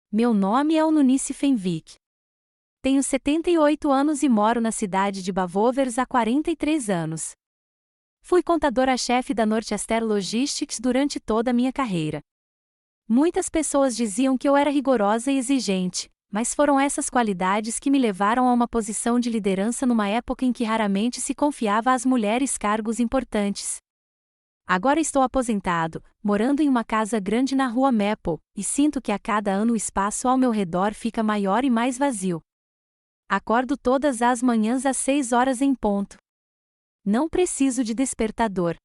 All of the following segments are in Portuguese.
Meu nome é Eunice Fenwick. Tenho 78 anos e moro na cidade de Bavovers há 43 anos. Fui contadora-chefe da Northester Logistics durante toda a minha carreira. Muitas pessoas diziam que eu era rigorosa e exigente, mas foram essas qualidades que me levaram a uma posição de liderança numa época em que raramente se confiava às mulheres cargos importantes. Agora estou aposentado, morando em uma casa grande na rua Maple, e sinto que a cada ano o espaço ao meu redor fica maior e mais vazio. Acordo todas as manhãs às 6 horas em ponto. Não preciso de despertador.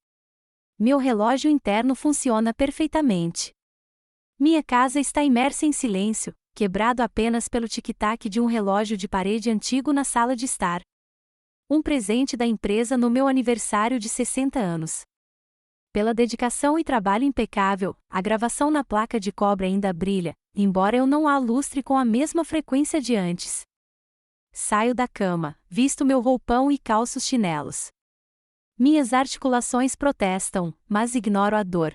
Meu relógio interno funciona perfeitamente. Minha casa está imersa em silêncio, quebrado apenas pelo tic-tac de um relógio de parede antigo na sala de estar. Um presente da empresa no meu aniversário de 60 anos. Pela dedicação e trabalho impecável, a gravação na placa de cobre ainda brilha, embora eu não a lustre com a mesma frequência de antes. Saio da cama, visto meu roupão e calço os chinelos. Minhas articulações protestam, mas ignoro a dor.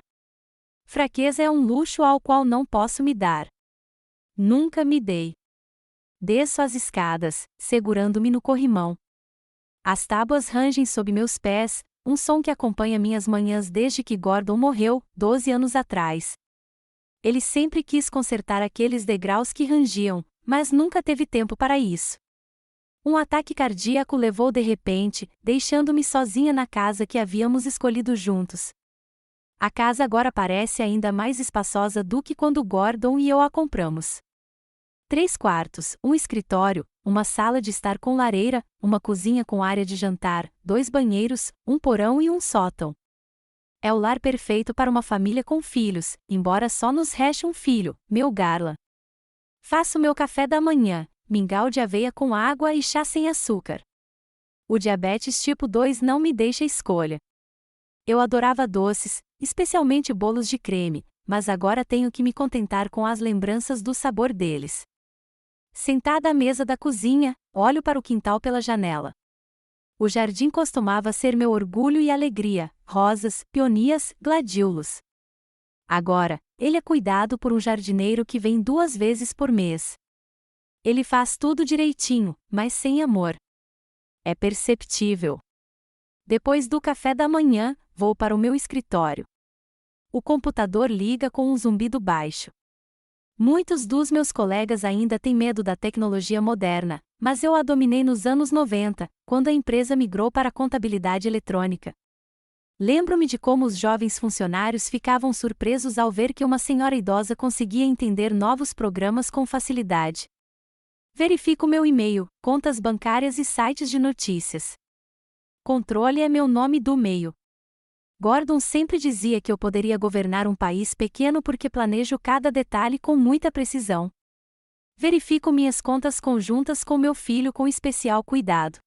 Fraqueza é um luxo ao qual não posso me dar. Nunca me dei. Desço as escadas, segurando-me no corrimão. As tábuas rangem sob meus pés, um som que acompanha minhas manhãs desde que Gordon morreu, 12 anos atrás. Ele sempre quis consertar aqueles degraus que rangiam, mas nunca teve tempo para isso. Um ataque cardíaco levou de repente, deixando-me sozinha na casa que havíamos escolhido juntos. A casa agora parece ainda mais espaçosa do que quando Gordon e eu a compramos. 3 quartos, um escritório, uma sala de estar com lareira, uma cozinha com área de jantar, 2 banheiros, um porão e um sótão. É o lar perfeito para uma família com filhos, embora só nos reste um filho, meu Garland. Faço meu café da manhã, mingau de aveia com água e chá sem açúcar. O diabetes tipo 2 não me deixa escolha. Eu adorava doces, especialmente bolos de creme, mas agora tenho que me contentar com as lembranças do sabor deles. Sentada à mesa da cozinha, olho para o quintal pela janela. O jardim costumava ser meu orgulho e alegria, rosas, peonias, gladiolos. Agora, ele é cuidado por um jardineiro que vem 2 vezes por mês. Ele faz tudo direitinho, mas sem amor. É perceptível. Depois do café da manhã, vou para o meu escritório. O computador liga com um zumbido baixo. Muitos dos meus colegas ainda têm medo da tecnologia moderna, mas eu a dominei nos anos 90, quando a empresa migrou para a contabilidade eletrônica. Lembro-me de como os jovens funcionários ficavam surpresos ao ver que uma senhora idosa conseguia entender novos programas com facilidade. Verifico meu e-mail, contas bancárias e sites de notícias. Controle é meu nome do meio. Gordon sempre dizia que eu poderia governar um país pequeno porque planejo cada detalhe com muita precisão. Verifico minhas contas conjuntas com meu filho com especial cuidado.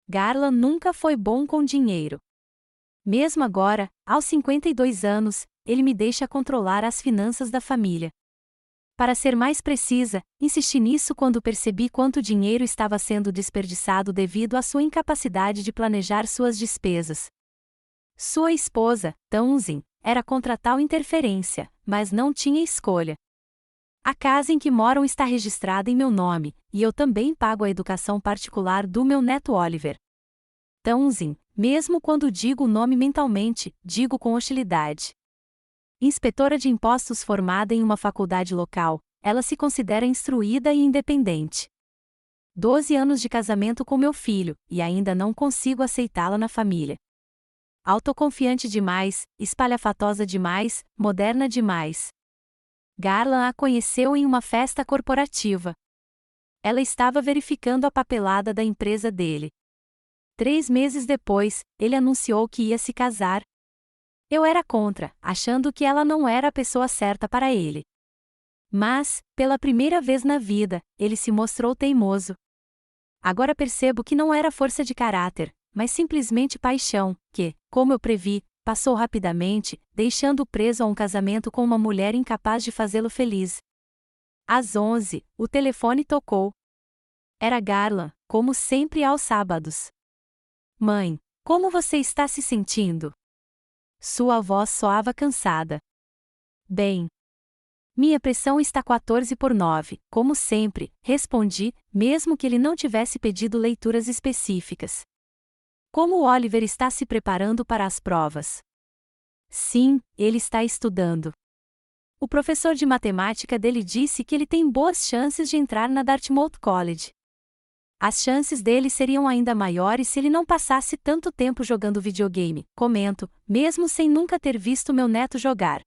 Garland nunca foi bom com dinheiro. Mesmo agora, aos 52 anos, ele me deixa controlar as finanças da família. Para ser mais precisa, insisti nisso quando percebi quanto dinheiro estava sendo desperdiçado devido à sua incapacidade de planejar suas despesas. Sua esposa, Townsend, era contra tal interferência, mas não tinha escolha. A casa em que moram está registrada em meu nome, e eu também pago a educação particular do meu neto Oliver. Townsend, mesmo quando digo o nome mentalmente, digo com hostilidade. Inspetora de impostos formada em uma faculdade local, ela se considera instruída e independente. 12 anos de casamento com meu filho, e ainda não consigo aceitá-la na família. Autoconfiante demais, espalhafatosa demais, moderna demais. Garland a conheceu em uma festa corporativa. Ela estava verificando a papelada da empresa dele. 3 meses depois, ele anunciou que ia se casar. Eu era contra, achando que ela não era a pessoa certa para ele. Mas, pela primeira vez na vida, ele se mostrou teimoso. Agora percebo que não era força de caráter, mas simplesmente paixão, que, como eu previ, passou rapidamente, deixando-o preso a um casamento com uma mulher incapaz de fazê-lo feliz. Às 11, o telefone tocou. Era Garland, como sempre aos sábados. Mãe, como você está se sentindo? Sua voz soava cansada. Bem. Minha pressão está 14/9, como sempre, respondi, mesmo que ele não tivesse pedido leituras específicas. Como o Oliver está se preparando para as provas? Sim, ele está estudando. O professor de matemática dele disse que ele tem boas chances de entrar na Dartmouth College. As chances dele seriam ainda maiores se ele não passasse tanto tempo jogando videogame, comento, mesmo sem nunca ter visto meu neto jogar.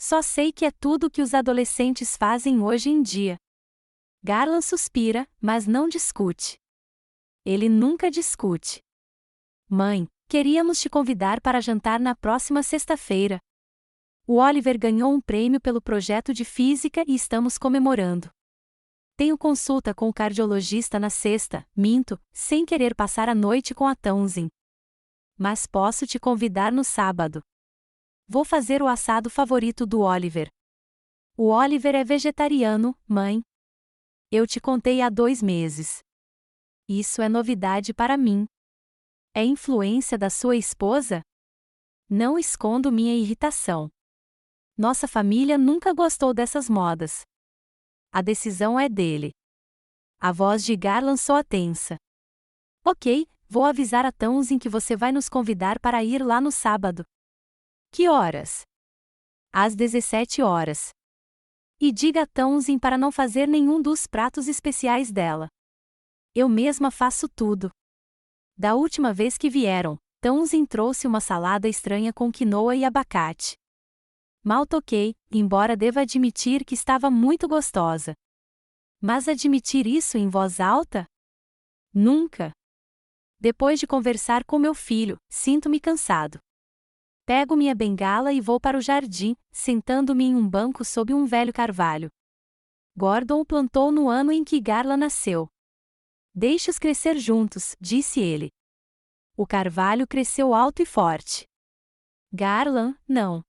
Só sei que é tudo o que os adolescentes fazem hoje em dia. Garland suspira, mas não discute. Ele nunca discute. Mãe, queríamos te convidar para jantar na próxima sexta-feira. O Oliver ganhou um prêmio pelo projeto de física e estamos comemorando. Tenho consulta com o cardiologista na sexta, minto, sem querer passar a noite com a Townsend. Mas posso te convidar no sábado. Vou fazer o assado favorito do Oliver. O Oliver é vegetariano, mãe. Eu te contei há 2 meses. Isso é novidade para mim. É influência da sua esposa? Não escondo minha irritação. Nossa família nunca gostou dessas modas. A decisão é dele. A voz de Garland soa tensa. Ok, vou avisar a Townsend que você vai nos convidar para ir lá no sábado. Que horas? Às 17 horas. E diga a Townsend para não fazer nenhum dos pratos especiais dela. Eu mesma faço tudo. Da última vez que vieram, Townsend trouxe uma salada estranha com quinoa e abacate. Mal toquei, embora deva admitir que estava muito gostosa. Mas admitir isso em voz alta? Nunca. Depois de conversar com meu filho, sinto-me cansado. Pego minha bengala e vou para o jardim, sentando-me em um banco sob um velho carvalho. Gordon o plantou no ano em que Garland nasceu. Deixe-os crescer juntos, disse ele. O carvalho cresceu alto e forte. Garland, não.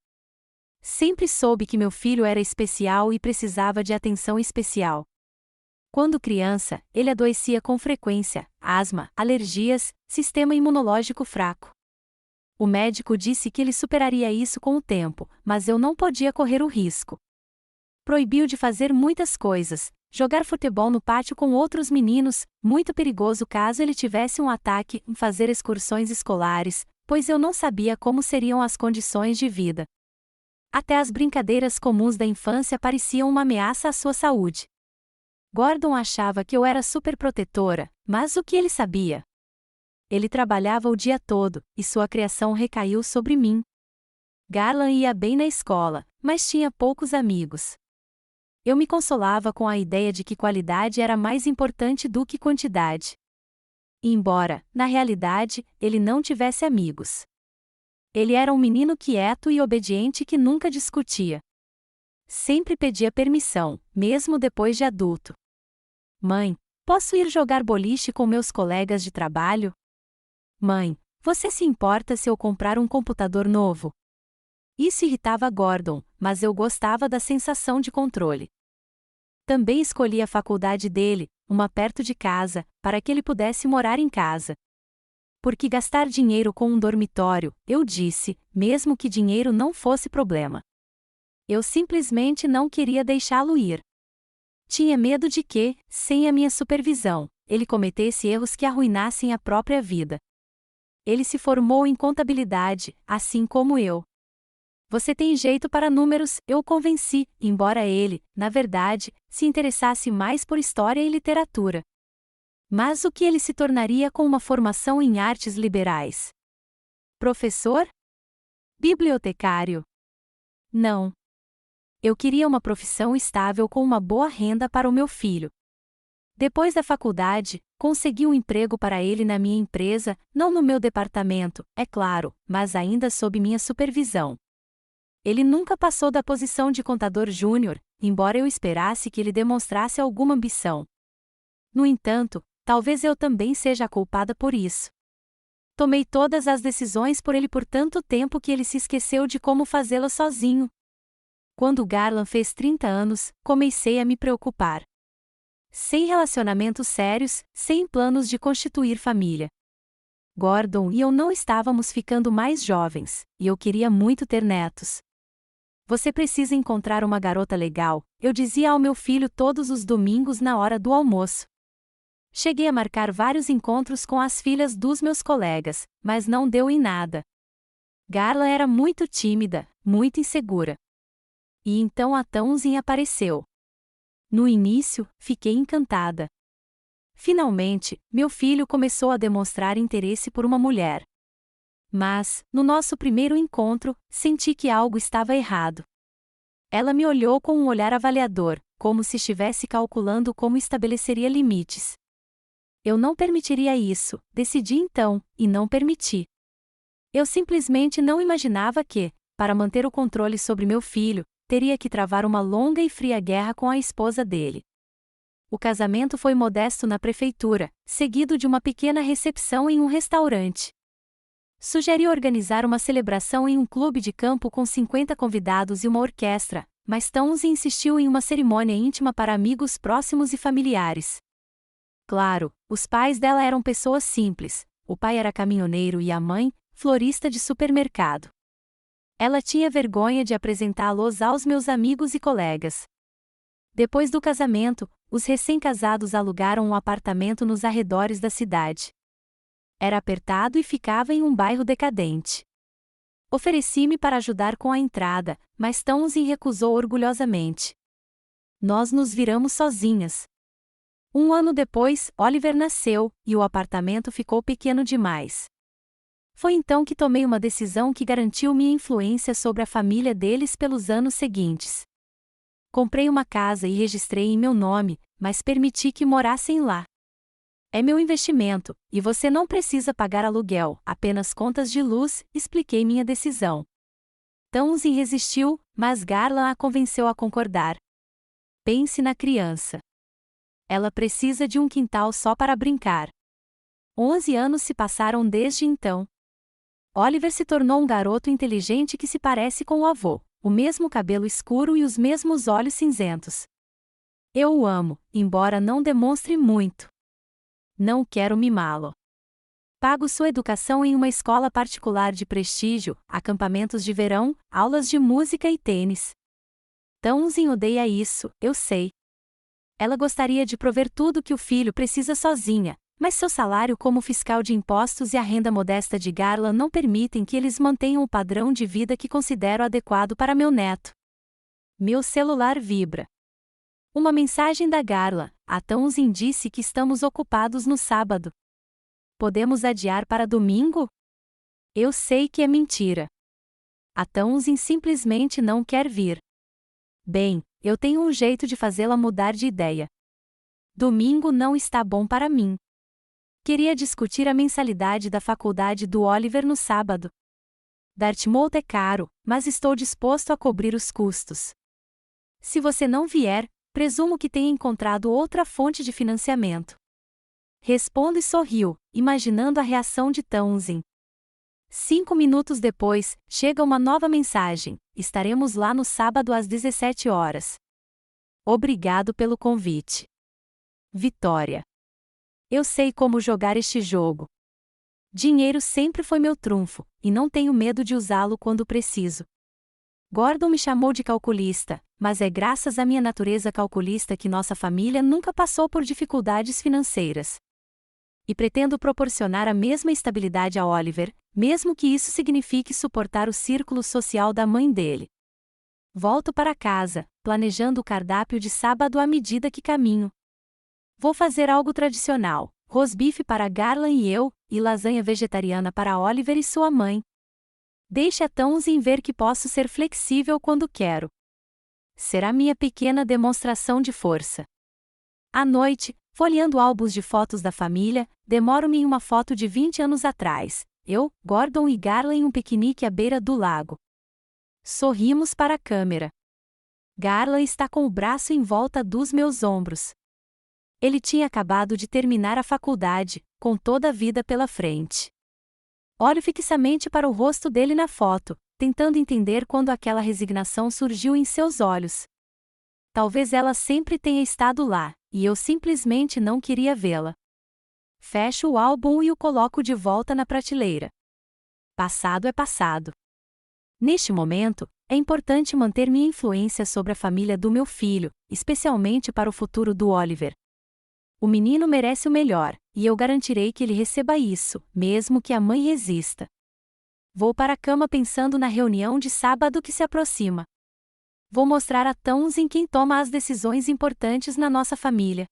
Sempre soube que meu filho era especial e precisava de atenção especial. Quando criança, ele adoecia com frequência, asma, alergias, sistema imunológico fraco. O médico disse que ele superaria isso com o tempo, mas eu não podia correr o risco. Proibiu de fazer muitas coisas, jogar futebol no pátio com outros meninos, muito perigoso caso ele tivesse um ataque, fazer excursões escolares, pois eu não sabia como seriam as condições de vida. Até as brincadeiras comuns da infância pareciam uma ameaça à sua saúde. Gordon achava que eu era superprotetora, mas o que ele sabia? Ele trabalhava o dia todo, e sua criação recaiu sobre mim. Garland ia bem na escola, mas tinha poucos amigos. Eu me consolava com a ideia de que qualidade era mais importante do que quantidade. Embora, na realidade, ele não tivesse amigos. Ele era um menino quieto e obediente que nunca discutia. Sempre pedia permissão, mesmo depois de adulto. Mãe, posso ir jogar boliche com meus colegas de trabalho? Mãe, você se importa se eu comprar um computador novo? Isso irritava Gordon, mas eu gostava da sensação de controle. Também escolhi a faculdade dele, uma perto de casa, para que ele pudesse morar em casa. Porque gastar dinheiro com um dormitório, eu disse, mesmo que dinheiro não fosse problema. Eu simplesmente não queria deixá-lo ir. Tinha medo de que, sem a minha supervisão, ele cometesse erros que arruinassem a própria vida. Ele se formou em contabilidade, assim como eu. Você tem jeito para números, eu o convenci, embora ele, na verdade, se interessasse mais por história e literatura. Mas o que ele se tornaria com uma formação em artes liberais? Professor? Bibliotecário? Não. Eu queria uma profissão estável com uma boa renda para o meu filho. Depois da faculdade, consegui um emprego para ele na minha empresa, não no meu departamento, é claro, mas ainda sob minha supervisão. Ele nunca passou da posição de contador júnior, embora eu esperasse que ele demonstrasse alguma ambição. No entanto, talvez eu também seja a culpada por isso. Tomei todas as decisões por ele por tanto tempo que ele se esqueceu de como fazê-las sozinho. Quando Garland fez 30 anos, comecei a me preocupar. Sem relacionamentos sérios, sem planos de constituir família. Gordon e eu não estávamos ficando mais jovens, e eu queria muito ter netos. Você precisa encontrar uma garota legal, eu dizia ao meu filho todos os domingos na hora do almoço. Cheguei a marcar vários encontros com as filhas dos meus colegas, mas não deu em nada. Garla era muito tímida, muito insegura. E então a Townsend apareceu. No início, fiquei encantada. Finalmente, meu filho começou a demonstrar interesse por uma mulher. Mas, no nosso primeiro encontro, senti que algo estava errado. Ela me olhou com um olhar avaliador, como se estivesse calculando como estabeleceria limites. Eu não permitiria isso, decidi então, e não permiti. Eu simplesmente não imaginava que, para manter o controle sobre meu filho, teria que travar uma longa e fria guerra com a esposa dele. O casamento foi modesto na prefeitura, seguido de uma pequena recepção em um restaurante. Sugeri organizar uma celebração em um clube de campo com 50 convidados e uma orquestra, mas Townsend insistiu em uma cerimônia íntima para amigos próximos e familiares. Claro, os pais dela eram pessoas simples, o pai era caminhoneiro e a mãe, florista de supermercado. Ela tinha vergonha de apresentá-los aos meus amigos e colegas. Depois do casamento, os recém-casados alugaram um apartamento nos arredores da cidade. Era apertado e ficava em um bairro decadente. Ofereci-me para ajudar com a entrada, mas Townsend recusou orgulhosamente. Nós nos viramos sozinhas. Um ano depois, Oliver nasceu, e o apartamento ficou pequeno demais. Foi então que tomei uma decisão que garantiu minha influência sobre a família deles pelos anos seguintes. Comprei uma casa e registrei em meu nome, mas permiti que morassem lá. É meu investimento, e você não precisa pagar aluguel, apenas contas de luz, expliquei minha decisão. Townsend resistiu, mas Garland a convenceu a concordar. Pense na criança. Ela precisa de um quintal só para brincar. 11 anos se passaram desde então. Oliver se tornou um garoto inteligente que se parece com o avô, o mesmo cabelo escuro e os mesmos olhos cinzentos. Eu o amo, embora não demonstre muito. Não quero mimá-lo. Pago sua educação em uma escola particular de prestígio, acampamentos de verão, aulas de música e tênis. Townsend odeia isso, eu sei. Ela gostaria de prover tudo que o filho precisa sozinha, mas seu salário como fiscal de impostos e a renda modesta de Garland não permitem que eles mantenham o padrão de vida que considero adequado para meu neto. Meu celular vibra. Uma mensagem da Garland. A Townsend disse que estamos ocupados no sábado. Podemos adiar para domingo? Eu sei que é mentira. A Townsend simplesmente não quer vir. Bem, eu tenho um jeito de fazê-la mudar de ideia. Domingo não está bom para mim. Queria discutir a mensalidade da faculdade do Oliver no sábado. Dartmouth é caro, mas estou disposto a cobrir os custos. Se você não vier, presumo que tenha encontrado outra fonte de financiamento. Respondo e sorriu, imaginando a reação de Townsend. 5 minutos depois, chega uma nova mensagem: estaremos lá no sábado às 17 horas. Obrigado pelo convite. Vitória. Eu sei como jogar este jogo. Dinheiro sempre foi meu trunfo, e não tenho medo de usá-lo quando preciso. Gordon me chamou de calculista, mas é graças à minha natureza calculista que nossa família nunca passou por dificuldades financeiras. E pretendo proporcionar a mesma estabilidade a Oliver, mesmo que isso signifique suportar o círculo social da mãe dele. Volto para casa, planejando o cardápio de sábado à medida que caminho. Vou fazer algo tradicional, rosbife para Garland e eu, e lasanha vegetariana para Oliver e sua mãe. Deixe a Townsend ver que posso ser flexível quando quero. Será minha pequena demonstração de força. À noite, folheando álbuns de fotos da família, demoro-me em uma foto de 20 anos atrás. Eu, Gordon e Garland em um piquenique à beira do lago. Sorrimos para a câmera. Garland está com o braço em volta dos meus ombros. Ele tinha acabado de terminar a faculdade, com toda a vida pela frente. Olho fixamente para o rosto dele na foto, tentando entender quando aquela resignação surgiu em seus olhos. Talvez ela sempre tenha estado lá, e eu simplesmente não queria vê-la. Fecho o álbum e o coloco de volta na prateleira. Passado é passado. Neste momento, é importante manter minha influência sobre a família do meu filho, especialmente para o futuro do Oliver. O menino merece o melhor, e eu garantirei que ele receba isso, mesmo que a mãe resista. Vou para a cama pensando na reunião de sábado que se aproxima. Vou mostrar a Townsend quem toma as decisões importantes na nossa família.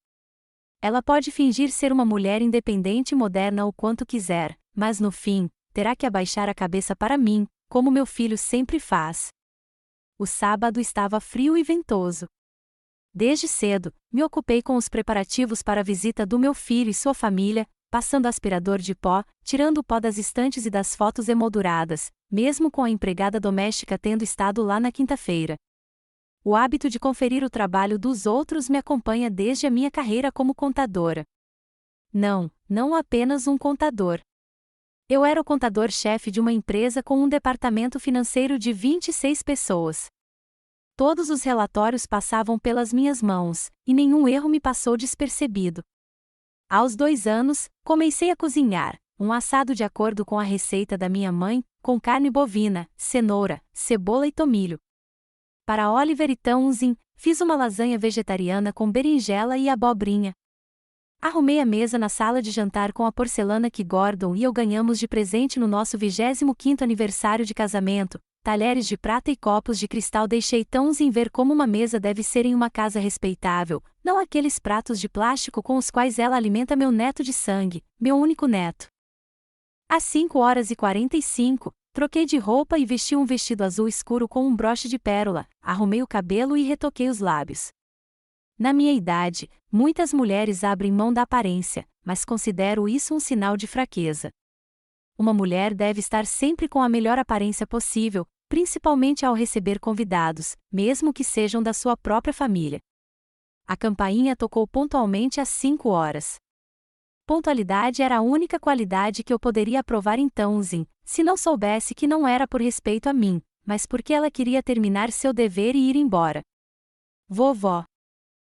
Ela pode fingir ser uma mulher independente e moderna o quanto quiser, mas no fim, terá que abaixar a cabeça para mim, como meu filho sempre faz. O sábado estava frio e ventoso. Desde cedo, me ocupei com os preparativos para a visita do meu filho e sua família, passando aspirador de pó, tirando o pó das estantes e das fotos emolduradas, mesmo com a empregada doméstica tendo estado lá na quinta-feira. O hábito de conferir o trabalho dos outros me acompanha desde a minha carreira como contadora. Não apenas um contador. Eu era o contador-chefe de uma empresa com um departamento financeiro de 26 pessoas. Todos os relatórios passavam pelas minhas mãos, e nenhum erro me passou despercebido. Aos 2 anos, comecei a cozinhar, um assado de acordo com a receita da minha mãe, com carne bovina, cenoura, cebola e tomilho. Para Oliver e Townsend, fiz uma lasanha vegetariana com berinjela e abobrinha. Arrumei a mesa na sala de jantar com a porcelana que Gordon e eu ganhamos de presente no nosso 25º aniversário de casamento, talheres de prata e copos de cristal. Deixei Townsend ver como uma mesa deve ser em uma casa respeitável, não aqueles pratos de plástico com os quais ela alimenta meu neto de sangue, meu único neto. Às 5h45, troquei de roupa e vesti um vestido azul escuro com um broche de pérola, arrumei o cabelo e retoquei os lábios. Na minha idade, muitas mulheres abrem mão da aparência, mas considero isso um sinal de fraqueza. Uma mulher deve estar sempre com a melhor aparência possível, principalmente ao receber convidados, mesmo que sejam da sua própria família. A campainha tocou pontualmente às 5h. Pontualidade era a única qualidade que eu poderia aprovar em Townsend, se não soubesse que não era por respeito a mim, mas porque ela queria terminar seu dever e ir embora. Vovó.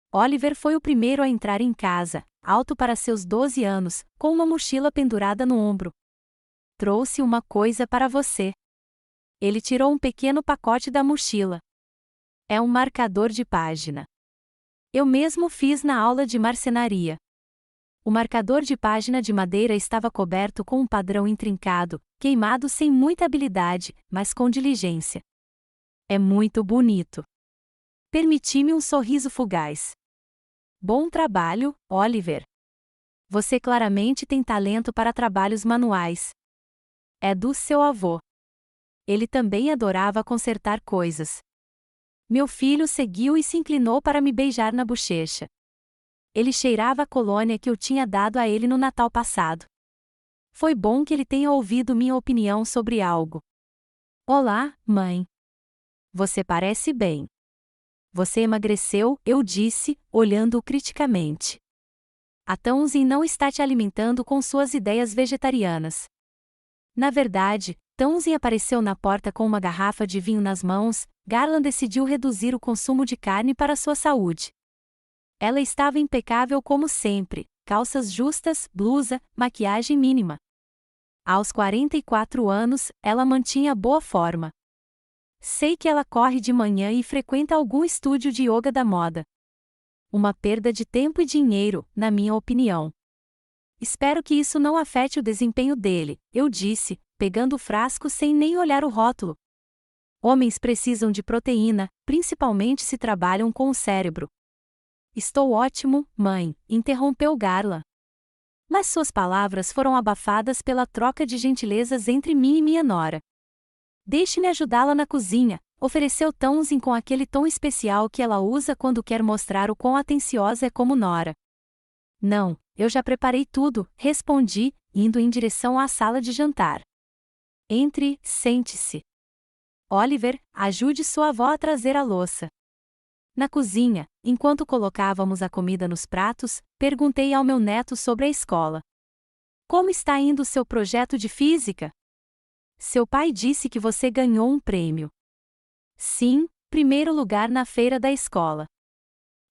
Oliver foi o primeiro a entrar em casa, alto para seus 12 anos, com uma mochila pendurada no ombro. Trouxe uma coisa para você. Ele tirou um pequeno pacote da mochila. É um marcador de página. Eu mesmo fiz na aula de marcenaria. O marcador de página de madeira estava coberto com um padrão intrincado, queimado sem muita habilidade, mas com diligência. É muito bonito. Permiti-me um sorriso fugaz. Bom trabalho, Oliver. Você claramente tem talento para trabalhos manuais. É do seu avô. Ele também adorava consertar coisas. Meu filho seguiu e se inclinou para me beijar na bochecha. Ele cheirava a colônia que eu tinha dado a ele no Natal passado. Foi bom que ele tenha ouvido minha opinião sobre algo. Olá, mãe. Você parece bem. Você emagreceu, eu disse, olhando-o criticamente. A Townsend não está te alimentando com suas ideias vegetarianas. Na verdade, Townsend apareceu na porta com uma garrafa de vinho nas mãos. Garland decidiu reduzir o consumo de carne para sua saúde. Ela estava impecável como sempre, calças justas, blusa, maquiagem mínima. Aos 44 anos, ela mantinha boa forma. Sei que ela corre de manhã e frequenta algum estúdio de yoga da moda. Uma perda de tempo e dinheiro, na minha opinião. Espero que isso não afete o desempenho dele, eu disse, pegando o frasco sem nem olhar o rótulo. Homens precisam de proteína, principalmente se trabalham com o cérebro. Estou ótimo, mãe, interrompeu Garland. Mas suas palavras foram abafadas pela troca de gentilezas entre mim e minha nora. Deixe-me ajudá-la na cozinha, ofereceu Townsend com aquele tom especial que ela usa quando quer mostrar o quão atenciosa é como nora. Não, eu já preparei tudo, respondi, indo em direção à sala de jantar. Entre, sente-se. Oliver, ajude sua avó a trazer a louça. Na cozinha, enquanto colocávamos a comida nos pratos, perguntei ao meu neto sobre a escola. Como está indo seu projeto de física? Seu pai disse que você ganhou um prêmio. Sim, primeiro lugar na feira da escola.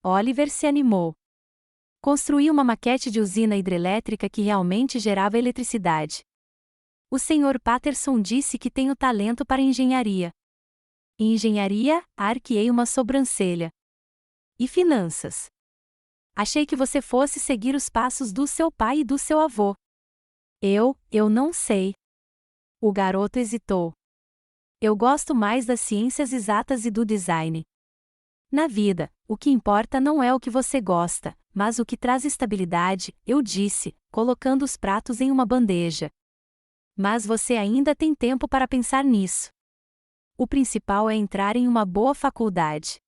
Oliver se animou. Construí uma maquete de usina hidrelétrica que realmente gerava eletricidade. O Sr. Patterson disse que tenho talento para engenharia. Em engenharia, arqueei uma sobrancelha. E finanças? Achei que você fosse seguir os passos do seu pai e do seu avô. Eu não sei. O garoto hesitou. Eu gosto mais das ciências exatas e do design. Na vida, o que importa não é o que você gosta, mas o que traz estabilidade, eu disse, colocando os pratos em uma bandeja. Mas você ainda tem tempo para pensar nisso. O principal é entrar em uma boa faculdade.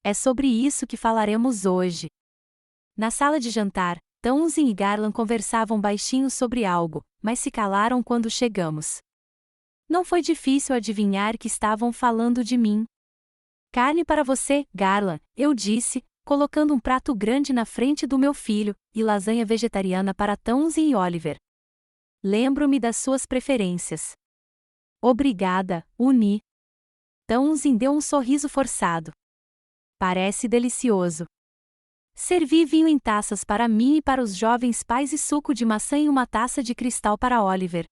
É sobre isso que falaremos hoje. Na sala de jantar, Townsend e Garland conversavam baixinho sobre algo, mas se calaram quando chegamos. Não foi difícil adivinhar que estavam falando de mim. Carne para você, Garland, eu disse, colocando um prato grande na frente do meu filho, e lasanha vegetariana para Townsend e Oliver. Lembro-me das suas preferências. Obrigada, Uni. Townsend deu um sorriso forçado. Parece delicioso. Servi vinho em taças para mim e para os jovens pais e suco de maçã em uma taça de cristal para Oliver.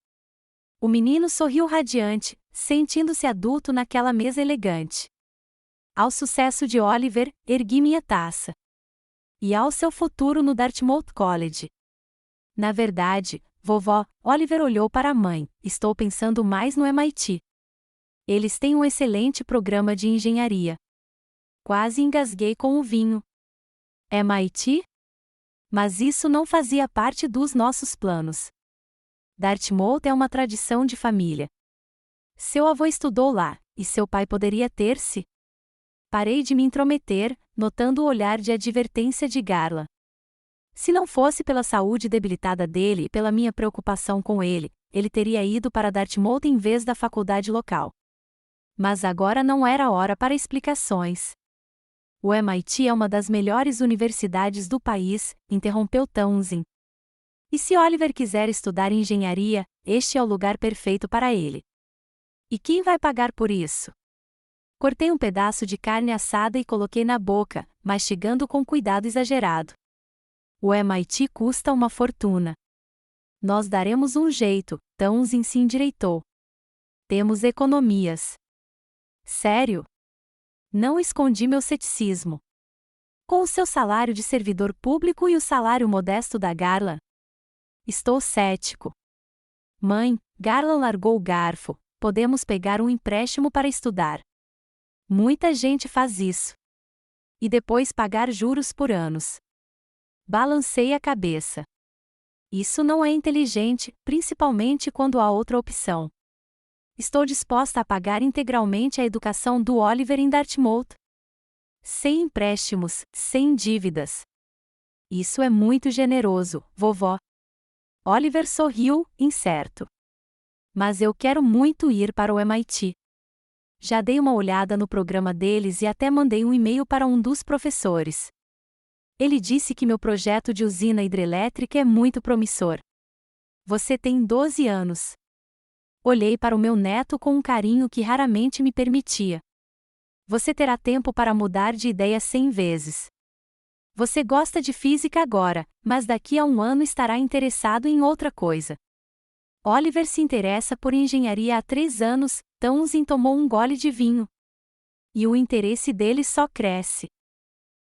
O menino sorriu radiante, sentindo-se adulto naquela mesa elegante. Ao sucesso de Oliver, ergui minha taça. E ao seu futuro no Dartmouth College. Na verdade, vovó, Oliver olhou para a mãe, estou pensando mais no MIT. Eles têm um excelente programa de engenharia. Quase engasguei com o vinho. MIT? Mas isso não fazia parte dos nossos planos. Dartmouth é uma tradição de família. Seu avô estudou lá, e seu pai poderia ter-se. Parei de me intrometer, notando o olhar de advertência de Garland. Se não fosse pela saúde debilitada dele e pela minha preocupação com ele, ele teria ido para Dartmouth em vez da faculdade local. Mas agora não era hora para explicações. O MIT é uma das melhores universidades do país, interrompeu Townsend. E se Oliver quiser estudar engenharia, este é o lugar perfeito para ele. E quem vai pagar por isso? Cortei um pedaço de carne assada e coloquei na boca, mastigando com cuidado exagerado. O MIT custa uma fortuna. Nós daremos um jeito, Townsend se endireitou. Temos economias. Sério? Não escondi meu ceticismo. Com o seu salário de servidor público e o salário modesto da Garland? Estou cético. Mãe, Garland largou o garfo, podemos pegar um empréstimo para estudar. Muita gente faz isso. E depois pagar juros por anos. Balancei a cabeça. Isso não é inteligente, principalmente quando há outra opção. Estou disposta a pagar integralmente a educação do Oliver em Dartmouth. Sem empréstimos, sem dívidas. Isso é muito generoso, vovó. Oliver sorriu, incerto. Mas eu quero muito ir para o MIT. Já dei uma olhada no programa deles e até mandei um e-mail para um dos professores. Ele disse que meu projeto de usina hidrelétrica é muito promissor. Você tem 12 anos. Olhei para o meu neto com um carinho que raramente me permitia. Você terá tempo para mudar de ideia 100 vezes. Você gosta de física agora, mas daqui a um ano estará interessado em outra coisa. Oliver se interessa por engenharia há 3 anos, Townsend tomou um gole de vinho. E o interesse dele só cresce.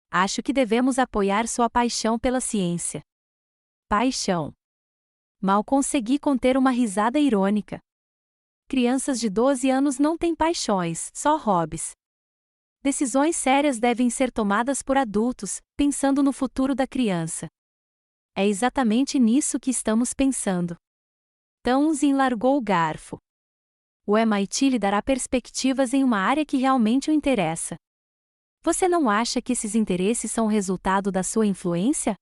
Acho que devemos apoiar sua paixão pela ciência. Paixão. Mal consegui conter uma risada irônica. Crianças de 12 anos não têm paixões, só hobbies. Decisões sérias devem ser tomadas por adultos, pensando no futuro da criança. É exatamente nisso que estamos pensando. Townsend largou o garfo. O MIT lhe dará perspectivas em uma área que realmente o interessa. Você não acha que esses interesses são resultado da sua influência?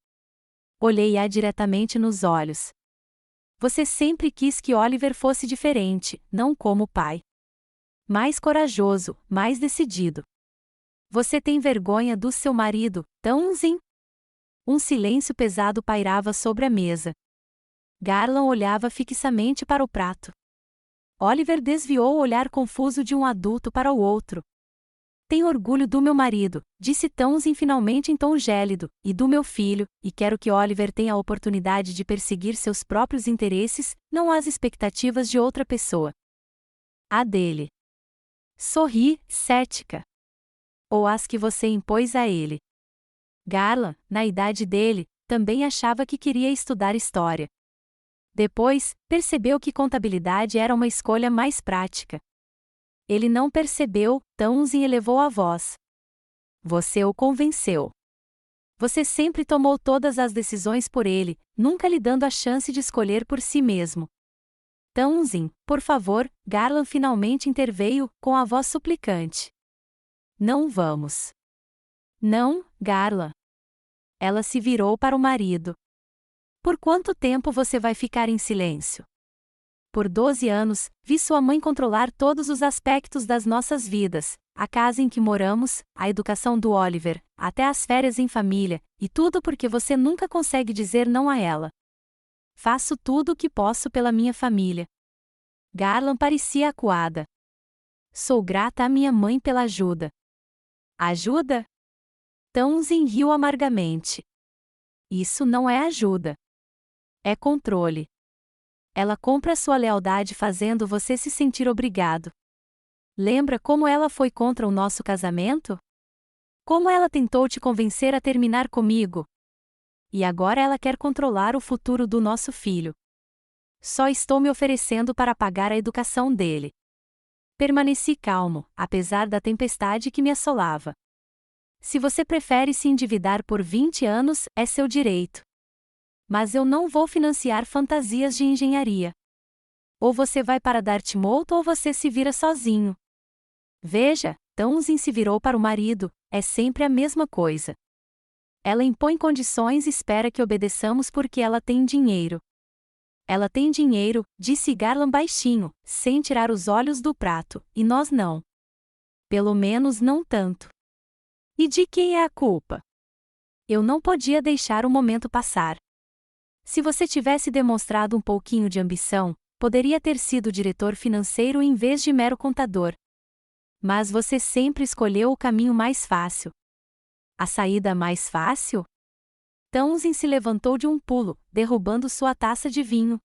Olhei-a diretamente nos olhos. Você sempre quis que Oliver fosse diferente, não como o pai. Mais corajoso, mais decidido. Você tem vergonha do seu marido, Townsend? Um silêncio pesado pairava sobre a mesa. Garland olhava fixamente para o prato. Oliver desviou o olhar confuso de um adulto para o outro. Tenho orgulho do meu marido, disse Townsend finalmente em tom gélido, e do meu filho, e quero que Oliver tenha a oportunidade de perseguir seus próprios interesses, não as expectativas de outra pessoa. A dele. Sorri, cética. Ou as que você impôs a ele? Garland, na idade dele, também achava que queria estudar história. Depois, percebeu que contabilidade era uma escolha mais prática. Ele não percebeu, Townsend elevou a voz. Você o convenceu. Você sempre tomou todas as decisões por ele, nunca lhe dando a chance de escolher por si mesmo. Townsend, por favor, Garland finalmente interveio, com a voz suplicante. Não vamos. Não, Garland. Ela se virou para o marido. Por quanto tempo você vai ficar em silêncio? Por 12 anos, vi sua mãe controlar todos os aspectos das nossas vidas, a casa em que moramos, a educação do Oliver, até as férias em família, e tudo porque você nunca consegue dizer não a ela. Faço tudo o que posso pela minha família. Garland parecia acuada. Sou grata à minha mãe pela ajuda. Ajuda? Townsend riu amargamente. Isso não é ajuda. É controle. Ela compra sua lealdade fazendo você se sentir obrigado. Lembra como ela foi contra o nosso casamento? Como ela tentou te convencer a terminar comigo? E agora ela quer controlar o futuro do nosso filho. Só estou me oferecendo para pagar a educação dele. Permaneci calmo, apesar da tempestade que me assolava. Se você prefere se endividar por 20 anos, é seu direito. Mas eu não vou financiar fantasias de engenharia. Ou você vai para Dartmouth ou você se vira sozinho. Veja, Townsend se virou para o marido, é sempre a mesma coisa. Ela impõe condições e espera que obedeçamos porque ela tem dinheiro. Ela tem dinheiro, disse Garland baixinho, sem tirar os olhos do prato, e nós não. Pelo menos não tanto. E de quem é a culpa? Eu não podia deixar o momento passar. Se você tivesse demonstrado um pouquinho de ambição, poderia ter sido diretor financeiro em vez de mero contador. Mas você sempre escolheu o caminho mais fácil. A saída mais fácil? Townsend se levantou de um pulo, derrubando sua taça de vinho.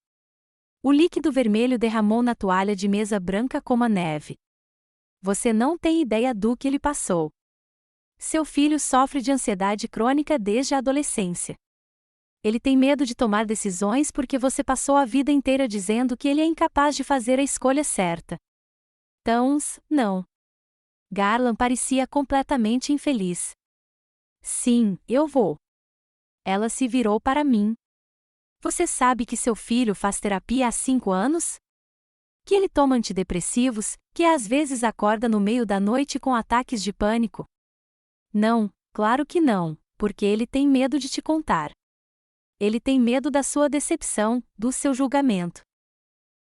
O líquido vermelho derramou na toalha de mesa branca como a neve. Você não tem ideia do que ele passou. Seu filho sofre de ansiedade crônica desde a adolescência. Ele tem medo de tomar decisões porque você passou a vida inteira dizendo que ele é incapaz de fazer a escolha certa. Townsend, não. Garland parecia completamente infeliz. Sim, eu vou. Ela se virou para mim. Você sabe que seu filho faz terapia há 5 anos? Que ele toma antidepressivos, que às vezes acorda no meio da noite com ataques de pânico? Não, claro que não, porque ele tem medo de te contar. Ele tem medo da sua decepção, do seu julgamento.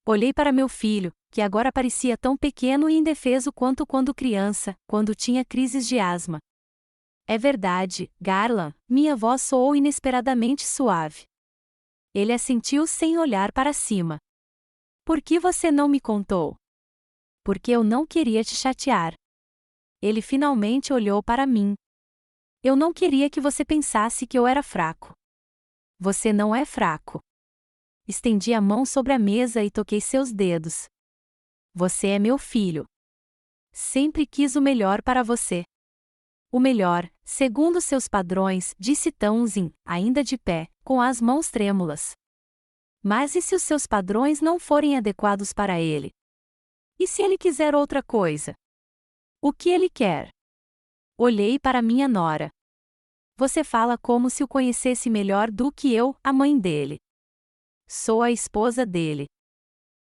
Olhei para meu filho, que agora parecia tão pequeno e indefeso quanto quando criança, quando tinha crises de asma. É verdade, Garland, minha voz soou inesperadamente suave. Ele assentiu sem olhar para cima. Por que você não me contou? Porque eu não queria te chatear. Ele finalmente olhou para mim. Eu não queria que você pensasse que eu era fraco. Você não é fraco. Estendi a mão sobre a mesa e toquei seus dedos. Você é meu filho. Sempre quis o melhor para você. O melhor, segundo seus padrões, disse Townsend, ainda de pé, com as mãos trêmulas. Mas e se os seus padrões não forem adequados para ele? E se ele quiser outra coisa? O que ele quer? Olhei para minha nora. Você fala como se o conhecesse melhor do que eu, a mãe dele. Sou a esposa dele.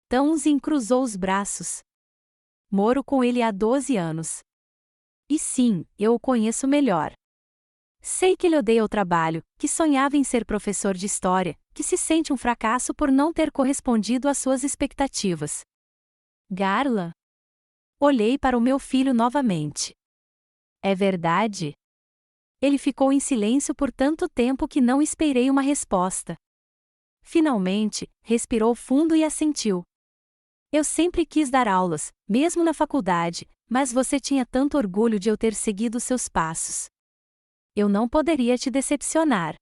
Townsend cruzou os braços. Moro com ele há 12 anos. E sim, eu o conheço melhor. Sei que ele odeia o trabalho, que sonhava em ser professor de história, que se sente um fracasso por não ter correspondido às suas expectativas. Garland? Olhei para o meu filho novamente. É verdade? Ele ficou em silêncio por tanto tempo que não esperei uma resposta. Finalmente, respirou fundo e assentiu. Eu sempre quis dar aulas, mesmo na faculdade, mas você tinha tanto orgulho de eu ter seguido seus passos. Eu não poderia te decepcionar.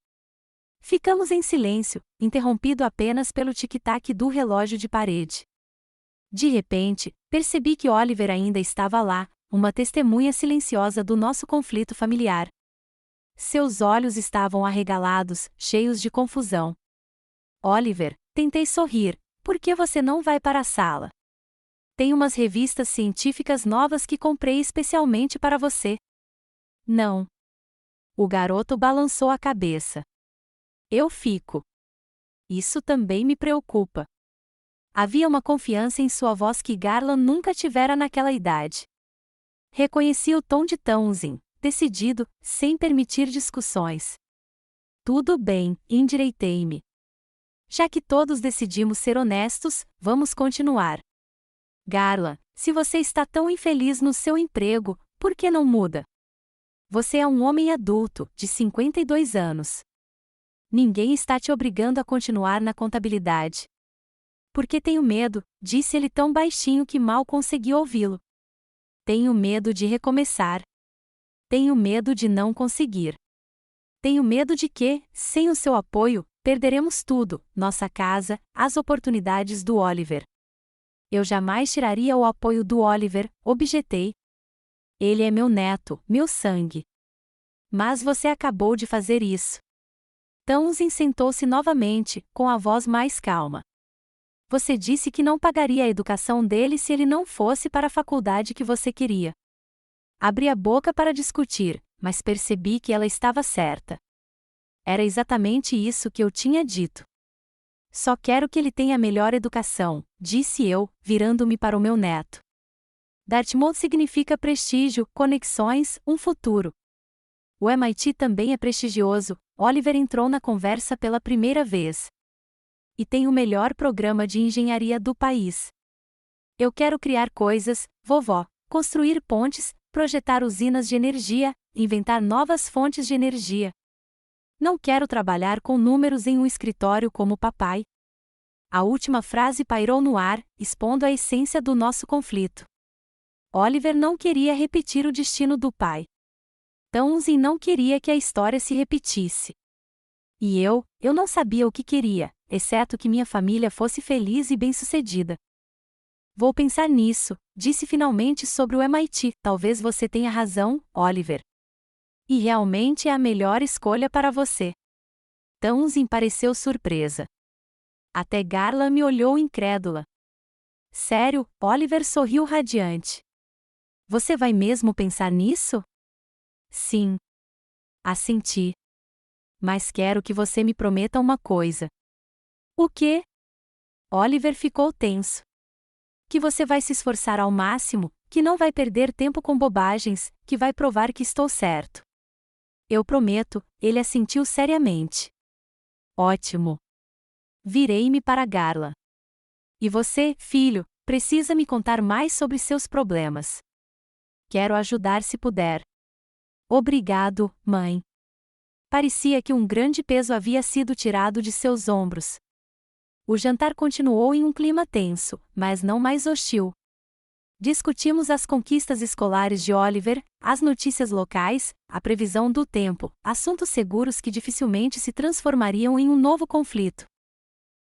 Ficamos em silêncio, interrompido apenas pelo tic-tac do relógio de parede. De repente, percebi que Oliver ainda estava lá, uma testemunha silenciosa do nosso conflito familiar. Seus olhos estavam arregalados, cheios de confusão. Oliver, tentei sorrir. Por que você não vai para a sala? Tem umas revistas científicas novas que comprei especialmente para você. Não. O garoto balançou a cabeça. Eu fico. Isso também me preocupa. Havia uma confiança em sua voz que Garland nunca tivera naquela idade. Reconheci o tom de Townsend, decidido, sem permitir discussões. Tudo bem, endireitei-me. Já que todos decidimos ser honestos, vamos continuar. Garland, se você está tão infeliz no seu emprego, por que não muda? Você é um homem adulto, de 52 anos. Ninguém está te obrigando a continuar na contabilidade. Porque tenho medo, disse ele tão baixinho que mal consegui ouvi-lo. Tenho medo de recomeçar. Tenho medo de não conseguir. Tenho medo de que, sem o seu apoio, perderemos tudo, nossa casa, as oportunidades do Oliver. Eu jamais tiraria o apoio do Oliver, objetei. Ele é meu neto, meu sangue. Mas você acabou de fazer isso. Townsend sentou-se novamente, com a voz mais calma. Você disse que não pagaria a educação dele se ele não fosse para a faculdade que você queria. Abri a boca para discutir, mas percebi que ela estava certa. Era exatamente isso que eu tinha dito. Só quero que ele tenha a melhor educação, disse eu, virando-me para o meu neto. Dartmouth significa prestígio, conexões, um futuro. O MIT também é prestigioso, Oliver entrou na conversa pela primeira vez. E tem o melhor programa de engenharia do país. Eu quero criar coisas, vovó, construir pontes, projetar usinas de energia, inventar novas fontes de energia. Não quero trabalhar com números em um escritório como papai. A última frase pairou no ar, expondo a essência do nosso conflito. Oliver não queria repetir o destino do pai. Townsend não queria que a história se repetisse. E eu não sabia o que queria, exceto que minha família fosse feliz e bem-sucedida. Vou pensar nisso, disse finalmente sobre o MIT. Talvez você tenha razão, Oliver. E realmente é a melhor escolha para você. Townsend pareceu surpresa. Até Garland me olhou incrédula. Sério, Oliver sorriu radiante. Você vai mesmo pensar nisso? Sim. Assenti. Mas quero que você me prometa uma coisa. O quê? Oliver ficou tenso. Que você vai se esforçar ao máximo, que não vai perder tempo com bobagens, que vai provar que estou certo. Eu prometo, ele assentiu seriamente. Ótimo. Virei-me para Garland. E você, filho, precisa me contar mais sobre seus problemas. Quero ajudar se puder. Obrigado, mãe. Parecia que um grande peso havia sido tirado de seus ombros. O jantar continuou em um clima tenso, mas não mais hostil. Discutimos as conquistas escolares de Oliver, as notícias locais, a previsão do tempo, assuntos seguros que dificilmente se transformariam em um novo conflito.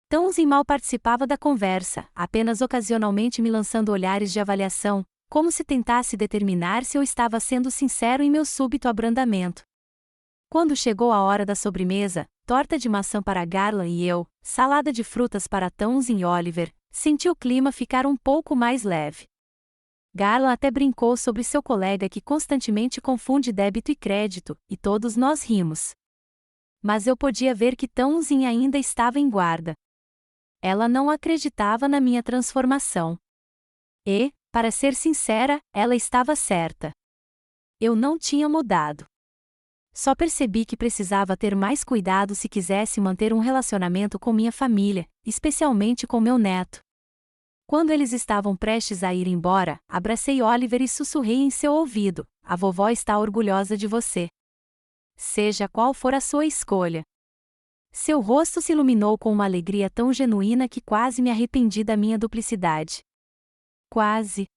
Townsend mal participava da conversa, apenas ocasionalmente me lançando olhares de avaliação, como se tentasse determinar se eu estava sendo sincero em meu súbito abrandamento. Quando chegou a hora da sobremesa, torta de maçã para Garland e eu, salada de frutas para Townsend e Oliver, senti o clima ficar um pouco mais leve. Garland até brincou sobre seu colega que constantemente confunde débito e crédito, e todos nós rimos. Mas eu podia ver que Townsend ainda estava em guarda. Ela não acreditava na minha transformação. E, para ser sincera, ela estava certa. Eu não tinha mudado. Só percebi que precisava ter mais cuidado se quisesse manter um relacionamento com minha família, especialmente com meu neto. Quando eles estavam prestes a ir embora, abracei Oliver e sussurrei em seu ouvido: a vovó está orgulhosa de você. Seja qual for a sua escolha. Seu rosto se iluminou com uma alegria tão genuína que quase me arrependi da minha duplicidade. Quase.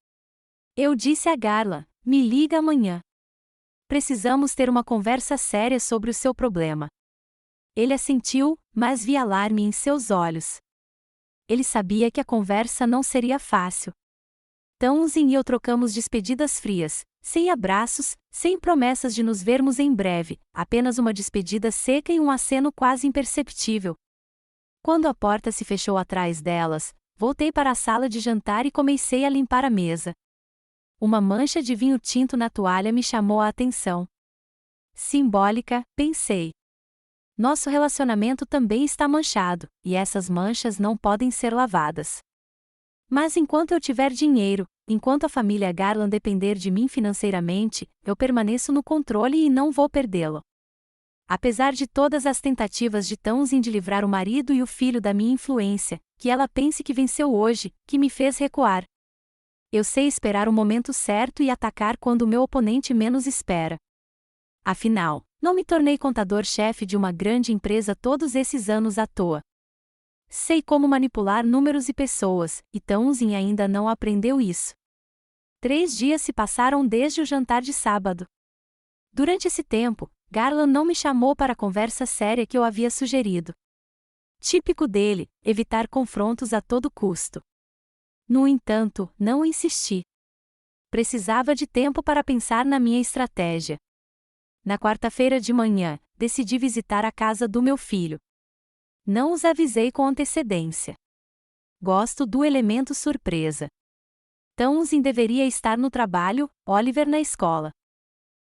Eu disse a Garland: me liga amanhã. Precisamos ter uma conversa séria sobre o seu problema. Ele assentiu, mas vi alarme em seus olhos. ele sabia que a conversa não seria fácil. Townsend e eu trocamos despedidas frias, sem abraços, sem promessas de nos vermos em breve, apenas uma despedida seca e um aceno quase imperceptível. Quando a porta se fechou atrás delas, voltei para a sala de jantar e comecei a limpar a mesa. Uma mancha de vinho tinto na toalha me chamou a atenção. Simbólica, pensei. Nosso relacionamento também está manchado, e essas manchas não podem ser lavadas. Mas enquanto eu tiver dinheiro, enquanto a família Garland depender de mim financeiramente, eu permaneço no controle e não vou perdê-lo. Apesar de todas as tentativas de Townsend de livrar o marido e o filho da minha influência, que ela pense que venceu hoje, que me fez recuar. Eu sei esperar o momento certo e atacar quando o meu oponente menos espera. Afinal, não me tornei contador-chefe de uma grande empresa todos esses anos à toa. Sei como manipular números e pessoas, e Townsend ainda não aprendeu isso. 3 dias se passaram desde o jantar de sábado. Durante esse tempo, Garland não me chamou para a conversa séria que eu havia sugerido. Típico dele, evitar confrontos a todo custo. No entanto, não insisti. Precisava de tempo para pensar na minha estratégia. Na quarta-feira de manhã, decidi visitar a casa do meu filho. Não os avisei com antecedência. Gosto do elemento surpresa. Townsend deveria estar no trabalho, Oliver na escola.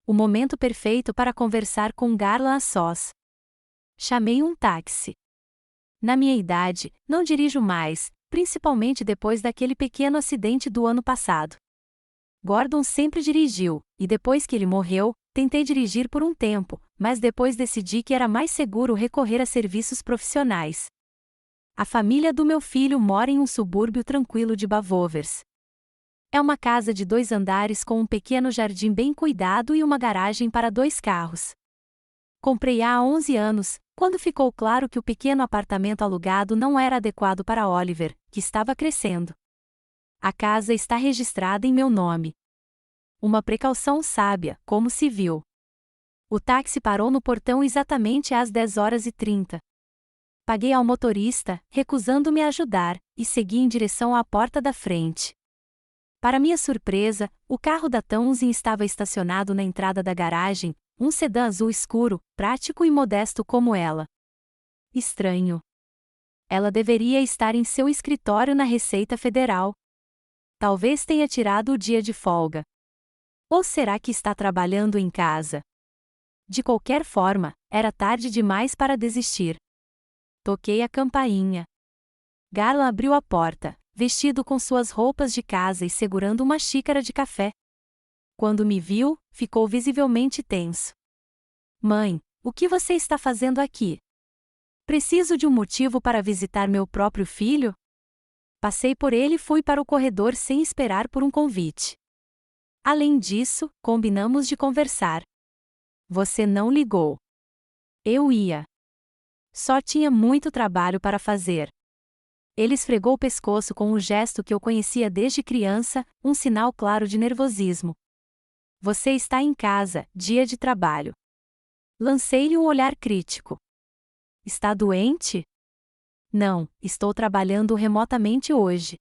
O momento perfeito para conversar com Garland a sós. Chamei um táxi. Na minha idade, não dirijo mais, principalmente depois daquele pequeno acidente do ano passado. Gordon sempre dirigiu, e depois que ele morreu, tentei dirigir por um tempo, mas depois decidi que era mais seguro recorrer a serviços profissionais. A família do meu filho mora em um subúrbio tranquilo de Bavovers. É uma casa de 2 andares com um pequeno jardim bem cuidado e uma garagem para 2 carros. Comprei-a há 11 anos, quando ficou claro que o pequeno apartamento alugado não era adequado para Oliver, que estava crescendo. A casa está registrada em meu nome. Uma precaução sábia, como se viu. O táxi parou no portão exatamente às 10h30. Paguei ao motorista, recusando-me a ajudar, e segui em direção à porta da frente. Para minha surpresa, o carro da Townsend estava estacionado na entrada da garagem, um sedã azul escuro, prático e modesto como ela. Estranho. Ela deveria estar em seu escritório na Receita Federal. Talvez tenha tirado o dia de folga. Ou será que está trabalhando em casa? De qualquer forma, era tarde demais para desistir. Toquei a campainha. Garland abriu a porta, vestido com suas roupas de casa e segurando uma xícara de café. Quando me viu, ficou visivelmente tenso. Mãe, o que você está fazendo aqui? Preciso de um motivo para visitar meu próprio filho? Passei por ele e fui para o corredor sem esperar por um convite. Além disso, combinamos de conversar. Você não ligou. Eu ia. Só tinha muito trabalho para fazer. Ele esfregou o pescoço com um gesto que eu conhecia desde criança, um sinal claro de nervosismo. Você está em casa, dia de trabalho. Lancei-lhe um olhar crítico. Está doente? Não, estou trabalhando remotamente hoje.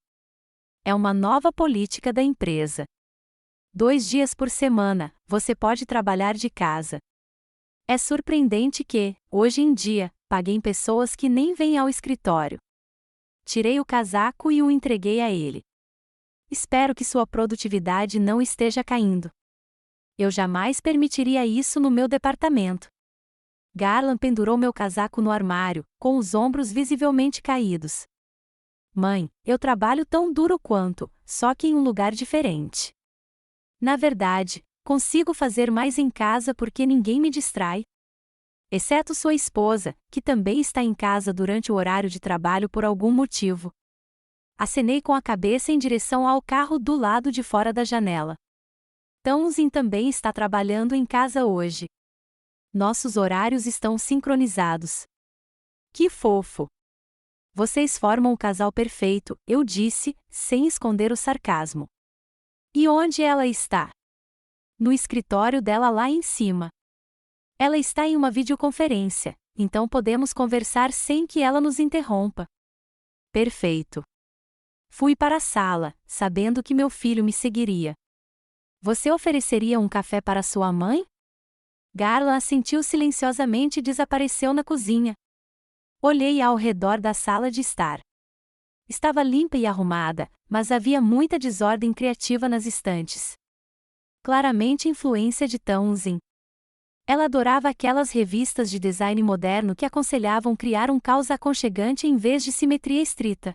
É uma nova política da empresa. 2 dias por semana, você pode trabalhar de casa. É surpreendente que, hoje em dia, paguem pessoas que nem vêm ao escritório. Tirei o casaco e o entreguei a ele. Espero que sua produtividade não esteja caindo. Eu jamais permitiria isso no meu departamento. Garland pendurou meu casaco no armário, com os ombros visivelmente caídos. Mãe, eu trabalho tão duro quanto, só que em um lugar diferente. Na verdade, consigo fazer mais em casa porque ninguém me distrai. Exceto sua esposa, que também está em casa durante o horário de trabalho por algum motivo. Acenei com a cabeça em direção ao carro do lado de fora da janela. Townsend também está trabalhando em casa hoje. Nossos horários estão sincronizados. Que fofo! Vocês formam o casal perfeito, eu disse, sem esconder o sarcasmo. E onde ela está? No escritório dela lá em cima. Ela está em uma videoconferência, então podemos conversar sem que ela nos interrompa. Perfeito. Fui para a sala, sabendo que meu filho me seguiria. Você ofereceria um café para sua mãe? Garland assentiu silenciosamente e desapareceu na cozinha. Olhei ao redor da sala de estar. Estava limpa e arrumada, mas havia muita desordem criativa nas estantes. Claramente influência de Townsend. Ela adorava aquelas revistas de design moderno que aconselhavam criar um caos aconchegante em vez de simetria estrita.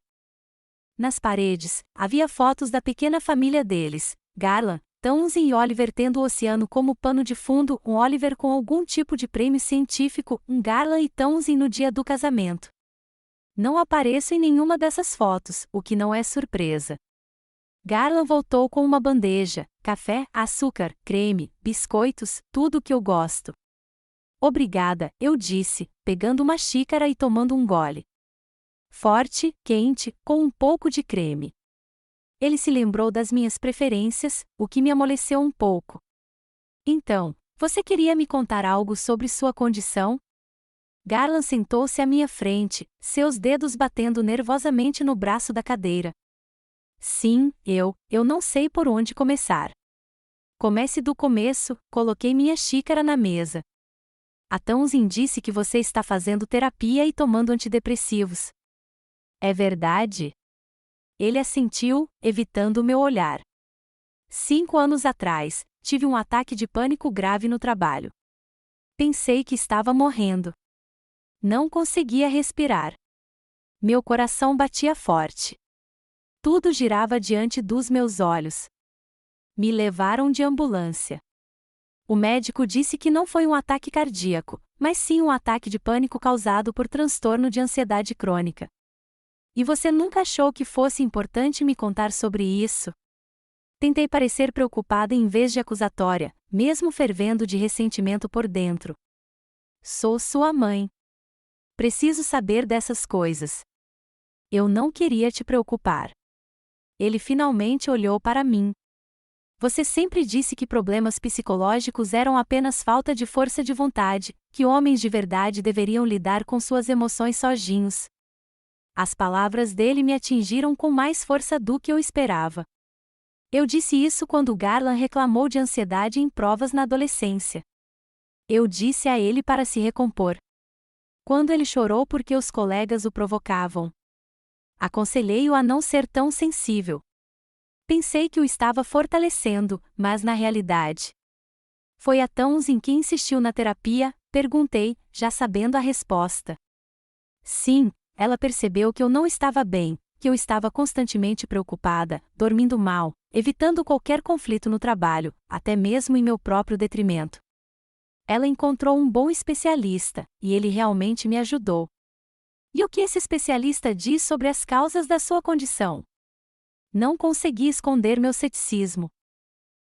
Nas paredes, havia fotos da pequena família deles, Garland, Townsend e Oliver tendo o oceano como pano de fundo, um Oliver com algum tipo de prêmio científico, um Garland e Townsend no dia do casamento. Não apareço em nenhuma dessas fotos, o que não é surpresa. Garland voltou com uma bandeja, café, açúcar, creme, biscoitos, tudo o que eu gosto. Obrigada, eu disse, pegando uma xícara e tomando um gole. Forte, quente, com um pouco de creme. Ele se lembrou das minhas preferências, o que me amoleceu um pouco. Então, você queria me contar algo sobre sua condição? Garland sentou-se à minha frente, seus dedos batendo nervosamente no braço da cadeira. Sim, eu não sei por onde começar. Comece do começo, coloquei minha xícara na mesa. A Townsend disse que você está fazendo terapia e tomando antidepressivos. É verdade? Ele assentiu, evitando o meu olhar. 5 anos atrás, tive um ataque de pânico grave no trabalho. Pensei que estava morrendo. Não conseguia respirar. Meu coração batia forte. Tudo girava diante dos meus olhos. Me levaram de ambulância. O médico disse que não foi um ataque cardíaco, mas sim um ataque de pânico causado por transtorno de ansiedade crônica. E você nunca achou que fosse importante me contar sobre isso? Tentei parecer preocupada em vez de acusatória, mesmo fervendo de ressentimento por dentro. Sou sua mãe. Preciso saber dessas coisas. Eu não queria te preocupar. Ele finalmente olhou para mim. Você sempre disse que problemas psicológicos eram apenas falta de força de vontade, que homens de verdade deveriam lidar com suas emoções sozinhos. As palavras dele me atingiram com mais força do que eu esperava. Eu disse isso quando Garland reclamou de ansiedade em provas na adolescência. Eu disse a ele para se recompor. Quando ele chorou porque os colegas o provocavam. Aconselhei-o a não ser tão sensível. Pensei que o estava fortalecendo, mas na realidade. Foi a Townsend que insistiu na terapia, perguntei, já sabendo a resposta. Sim. Ela percebeu que eu não estava bem, que eu estava constantemente preocupada, dormindo mal, evitando qualquer conflito no trabalho, até mesmo em meu próprio detrimento. Ela encontrou um bom especialista, e ele realmente me ajudou. E o que esse especialista diz sobre as causas da sua condição? Não consegui esconder meu ceticismo.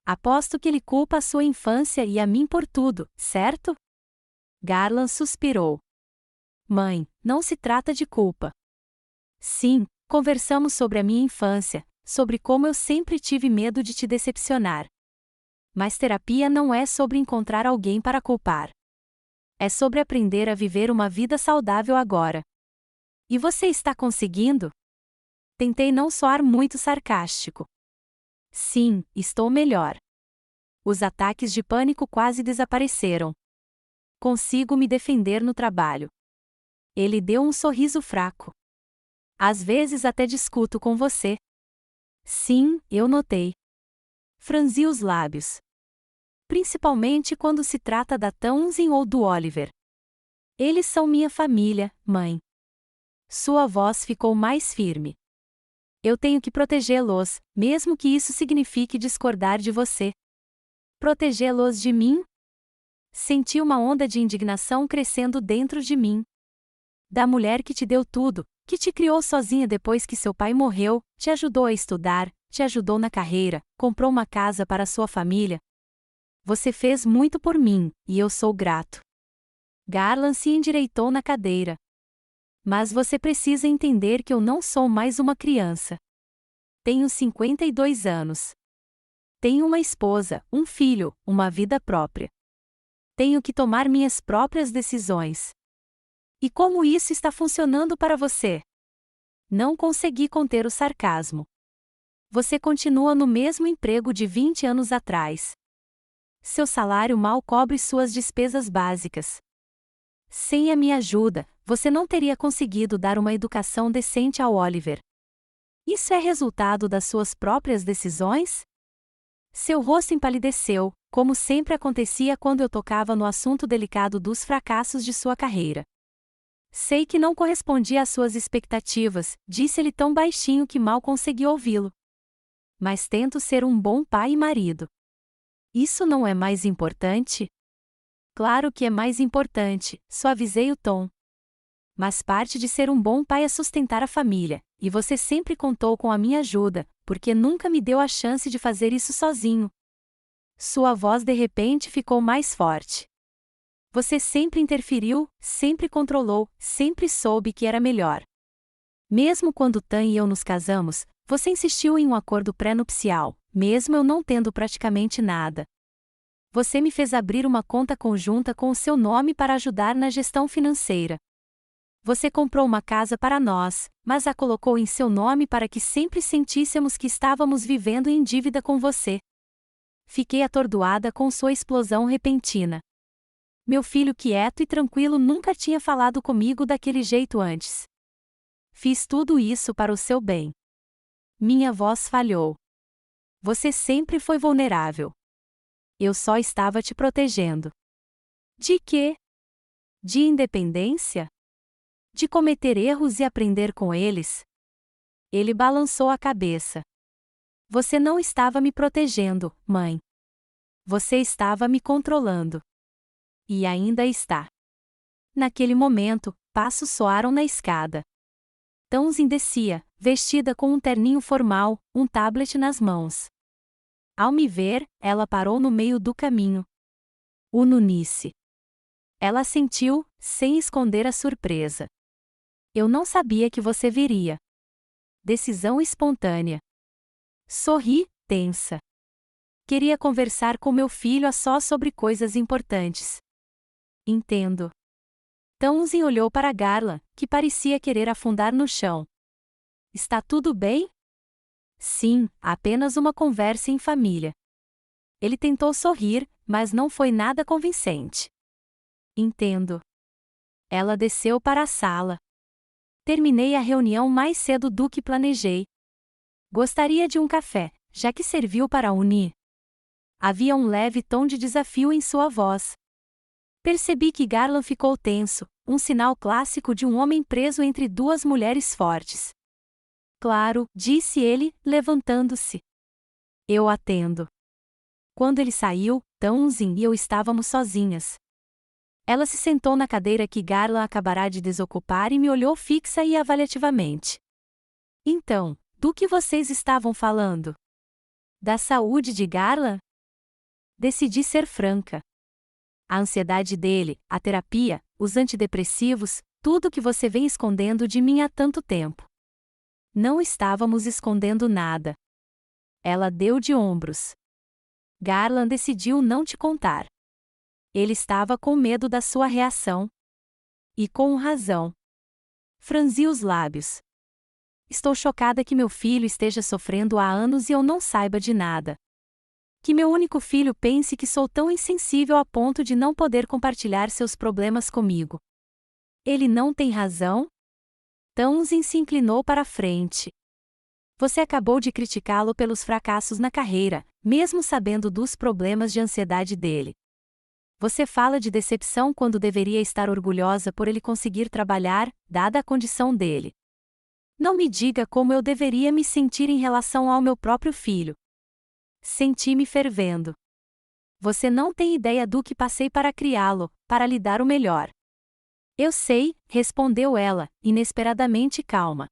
Aposto que ele culpa a sua infância e a mim por tudo, certo? Garland suspirou. Mãe, não se trata de culpa. Sim, conversamos sobre a minha infância, sobre como eu sempre tive medo de te decepcionar. Mas terapia não é sobre encontrar alguém para culpar. É sobre aprender a viver uma vida saudável agora. E você está conseguindo? Tentei não soar muito sarcástico. Sim, estou melhor. Os ataques de pânico quase desapareceram. Consigo me defender no trabalho. Ele deu um sorriso fraco. Às vezes até discuto com você. Sim, eu notei. Franzi os lábios. Principalmente quando se trata da Townsend ou do Oliver. Eles são minha família, mãe. Sua voz ficou mais firme. Eu tenho que protegê-los, mesmo que isso signifique discordar de você. Protegê-los de mim? Senti uma onda de indignação crescendo dentro de mim. Da mulher que te deu tudo, que te criou sozinha depois que seu pai morreu, te ajudou a estudar, te ajudou na carreira, comprou uma casa para sua família. Você fez muito por mim, e eu sou grato. Garland se endireitou na cadeira. Mas você precisa entender que eu não sou mais uma criança. Tenho 52 anos. Tenho uma esposa, um filho, uma vida própria. Tenho que tomar minhas próprias decisões. E como isso está funcionando para você? Não consegui conter o sarcasmo. Você continua no mesmo emprego de 20 anos atrás. Seu salário mal cobre suas despesas básicas. Sem a minha ajuda, você não teria conseguido dar uma educação decente ao Oliver. Isso é resultado das suas próprias decisões? Seu rosto empalideceu, como sempre acontecia quando eu tocava no assunto delicado dos fracassos de sua carreira. Sei que não correspondia às suas expectativas, disse-ele tão baixinho que mal consegui ouvi-lo. Mas tento ser um bom pai e marido. Isso não é mais importante? Claro que é mais importante, suavizei o tom. Mas parte de ser um bom pai é sustentar a família, e você sempre contou com a minha ajuda, porque nunca me deu a chance de fazer isso sozinho. Sua voz de repente ficou mais forte. Você sempre interferiu, sempre controlou, sempre soube que era melhor. Mesmo quando Tan e eu nos casamos, você insistiu em um acordo pré-nupcial, mesmo eu não tendo praticamente nada. Você me fez abrir uma conta conjunta com o seu nome para ajudar na gestão financeira. Você comprou uma casa para nós, mas a colocou em seu nome para que sempre sentíssemos que estávamos vivendo em dívida com você. Fiquei atordoada com sua explosão repentina. Meu filho quieto e tranquilo nunca tinha falado comigo daquele jeito antes. Fiz tudo isso para o seu bem. Minha voz falhou. Você sempre foi vulnerável. Eu só estava te protegendo. De quê? De independência? De cometer erros e aprender com eles? Ele balançou a cabeça. Você não estava me protegendo, mãe. Você estava me controlando. E ainda está. Naquele momento, passos soaram na escada. Townsend descia, vestida com um terninho formal, um tablet nas mãos. Ao me ver, ela parou no meio do caminho. Ununice. Ela sentiu, sem esconder a surpresa. Eu não sabia que você viria. Decisão espontânea. Sorri, tensa. Queria conversar com meu filho a sós sobre coisas importantes. Entendo. Townsend olhou para Garland, que parecia querer afundar no chão. Está tudo bem? Sim, apenas uma conversa em família. Ele tentou sorrir, mas não foi nada convincente. Entendo. Ela desceu para a sala. Terminei a reunião mais cedo do que planejei. Gostaria de um café, já que serviu para unir. Havia um leve tom de desafio em sua voz. Percebi que Garland ficou tenso, um sinal clássico de um homem preso entre duas mulheres fortes. Claro, disse ele, levantando-se. Eu atendo. Quando ele saiu, Townsend e eu estávamos sozinhas. Ela se sentou na cadeira que Garland acabará de desocupar e me olhou fixa e avaliativamente. Então, do que vocês estavam falando? Da saúde de Garland? Decidi ser franca. A ansiedade dele, a terapia, os antidepressivos, tudo que você vem escondendo de mim há tanto tempo. Não estávamos escondendo nada. Ela deu de ombros. Garland decidiu não te contar. Ele estava com medo da sua reação. E com razão. Franzi os lábios. Estou chocada que meu filho esteja sofrendo há anos e eu não saiba de nada. Que meu único filho pense que sou tão insensível a ponto de não poder compartilhar seus problemas comigo. Ele não tem razão? Townsend se inclinou para a frente. Você acabou de criticá-lo pelos fracassos na carreira, mesmo sabendo dos problemas de ansiedade dele. Você fala de decepção quando deveria estar orgulhosa por ele conseguir trabalhar, dada a condição dele. Não me diga como eu deveria me sentir em relação ao meu próprio filho. Senti-me fervendo. Você não tem ideia do que passei para criá-lo, para lhe dar o melhor. Eu sei, respondeu ela, inesperadamente calma.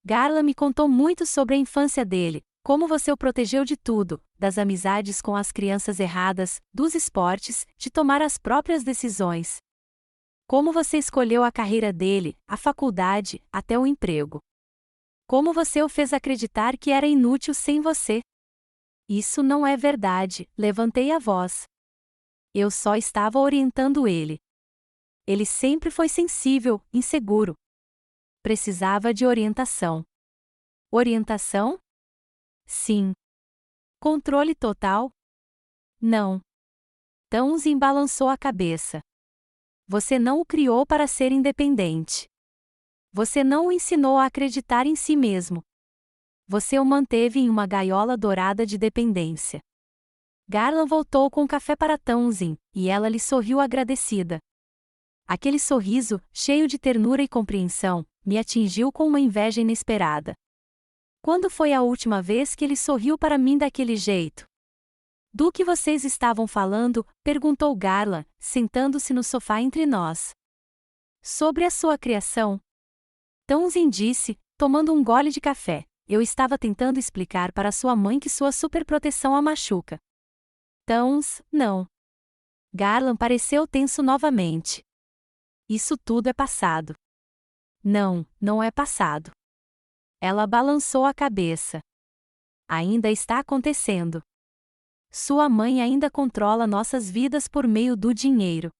Garland me contou muito sobre a infância dele, como você o protegeu de tudo, das amizades com as crianças erradas, dos esportes, de tomar as próprias decisões. Como você escolheu a carreira dele, a faculdade, até o emprego. Como você o fez acreditar que era inútil sem você. Isso não é verdade, levantei a voz. Eu só estava orientando ele. Ele sempre foi sensível, inseguro. Precisava de orientação. Orientação? Sim. Controle total? Não. Townsend balançou a cabeça. Você não o criou para ser independente. Você não o ensinou a acreditar em si mesmo. Você o manteve em uma gaiola dourada de dependência. Garland voltou com o café para Townsend, e ela lhe sorriu agradecida. Aquele sorriso, cheio de ternura e compreensão, me atingiu com uma inveja inesperada. Quando foi a última vez que ele sorriu para mim daquele jeito? Do que vocês estavam falando? Perguntou Garland, sentando-se no sofá entre nós. Sobre a sua criação. Townsend disse, tomando um gole de café. Eu estava tentando explicar para sua mãe que sua superproteção a machuca. Não. Garland pareceu tenso novamente. Isso tudo é passado. Não é passado. Ela balançou a cabeça. Ainda está acontecendo. Sua mãe ainda controla nossas vidas por meio do dinheiro.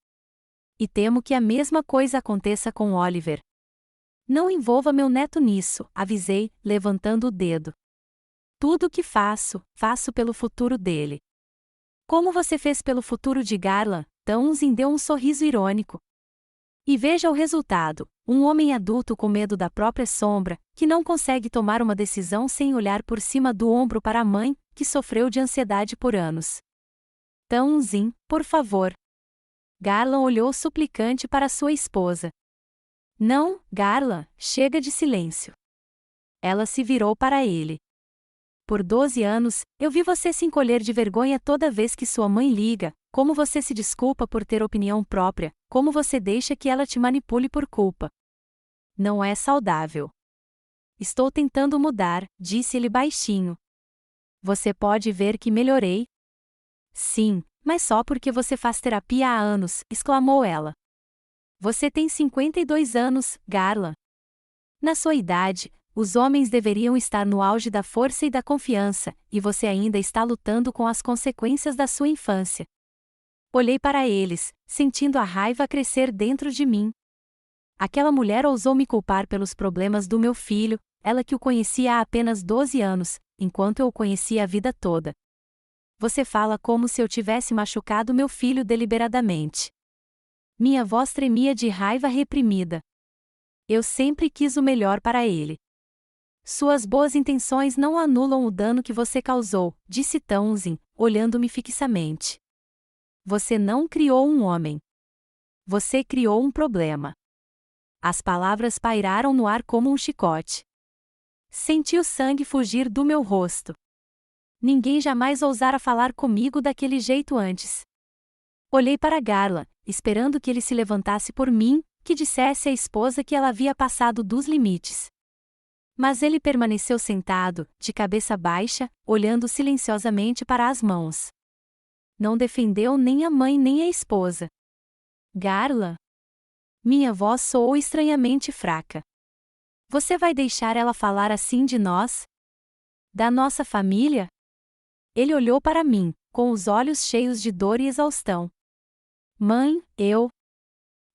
E temo que a mesma coisa aconteça com Oliver. Não envolva meu neto nisso, avisei, levantando o dedo. Tudo o que faço pelo futuro dele. Como você fez pelo futuro de Garland? Townsend deu um sorriso irônico. E veja o resultado, um homem adulto com medo da própria sombra, que não consegue tomar uma decisão sem olhar por cima do ombro para a mãe, que sofreu de ansiedade por anos. Townsend, por favor. Garland olhou suplicante para sua esposa. Não, Garland, chega de silêncio. Ela se virou para ele. Por 12 anos, eu vi você se encolher de vergonha toda vez que sua mãe liga, como você se desculpa por ter opinião própria, como você deixa que ela te manipule por culpa. Não é saudável. Estou tentando mudar, disse ele baixinho. Você pode ver que melhorei? Sim, mas só porque você faz terapia há anos, exclamou ela. Você tem 52 anos, Garland. Na sua idade, os homens deveriam estar no auge da força e da confiança, e você ainda está lutando com as consequências da sua infância. Olhei para eles, sentindo a raiva crescer dentro de mim. Aquela mulher ousou me culpar pelos problemas do meu filho, ela que o conhecia há apenas 12 anos, enquanto eu o conhecia a vida toda. Você fala como se eu tivesse machucado meu filho deliberadamente. Minha voz tremia de raiva reprimida. Eu sempre quis o melhor para ele. Suas boas intenções não anulam o dano que você causou, disse Townsend, olhando-me fixamente. Você não criou um homem. Você criou um problema. As palavras pairaram no ar como um chicote. Senti o sangue fugir do meu rosto. Ninguém jamais ousara falar comigo daquele jeito antes. Olhei para Garland, esperando que ele se levantasse por mim, que dissesse à esposa que ela havia passado dos limites. Mas ele permaneceu sentado, de cabeça baixa, olhando silenciosamente para as mãos. Não defendeu nem a mãe nem a esposa. Garland? Minha voz soou estranhamente fraca. Você vai deixar ela falar assim de nós? Da nossa família? Ele olhou para mim, com os olhos cheios de dor e exaustão. Mãe, eu...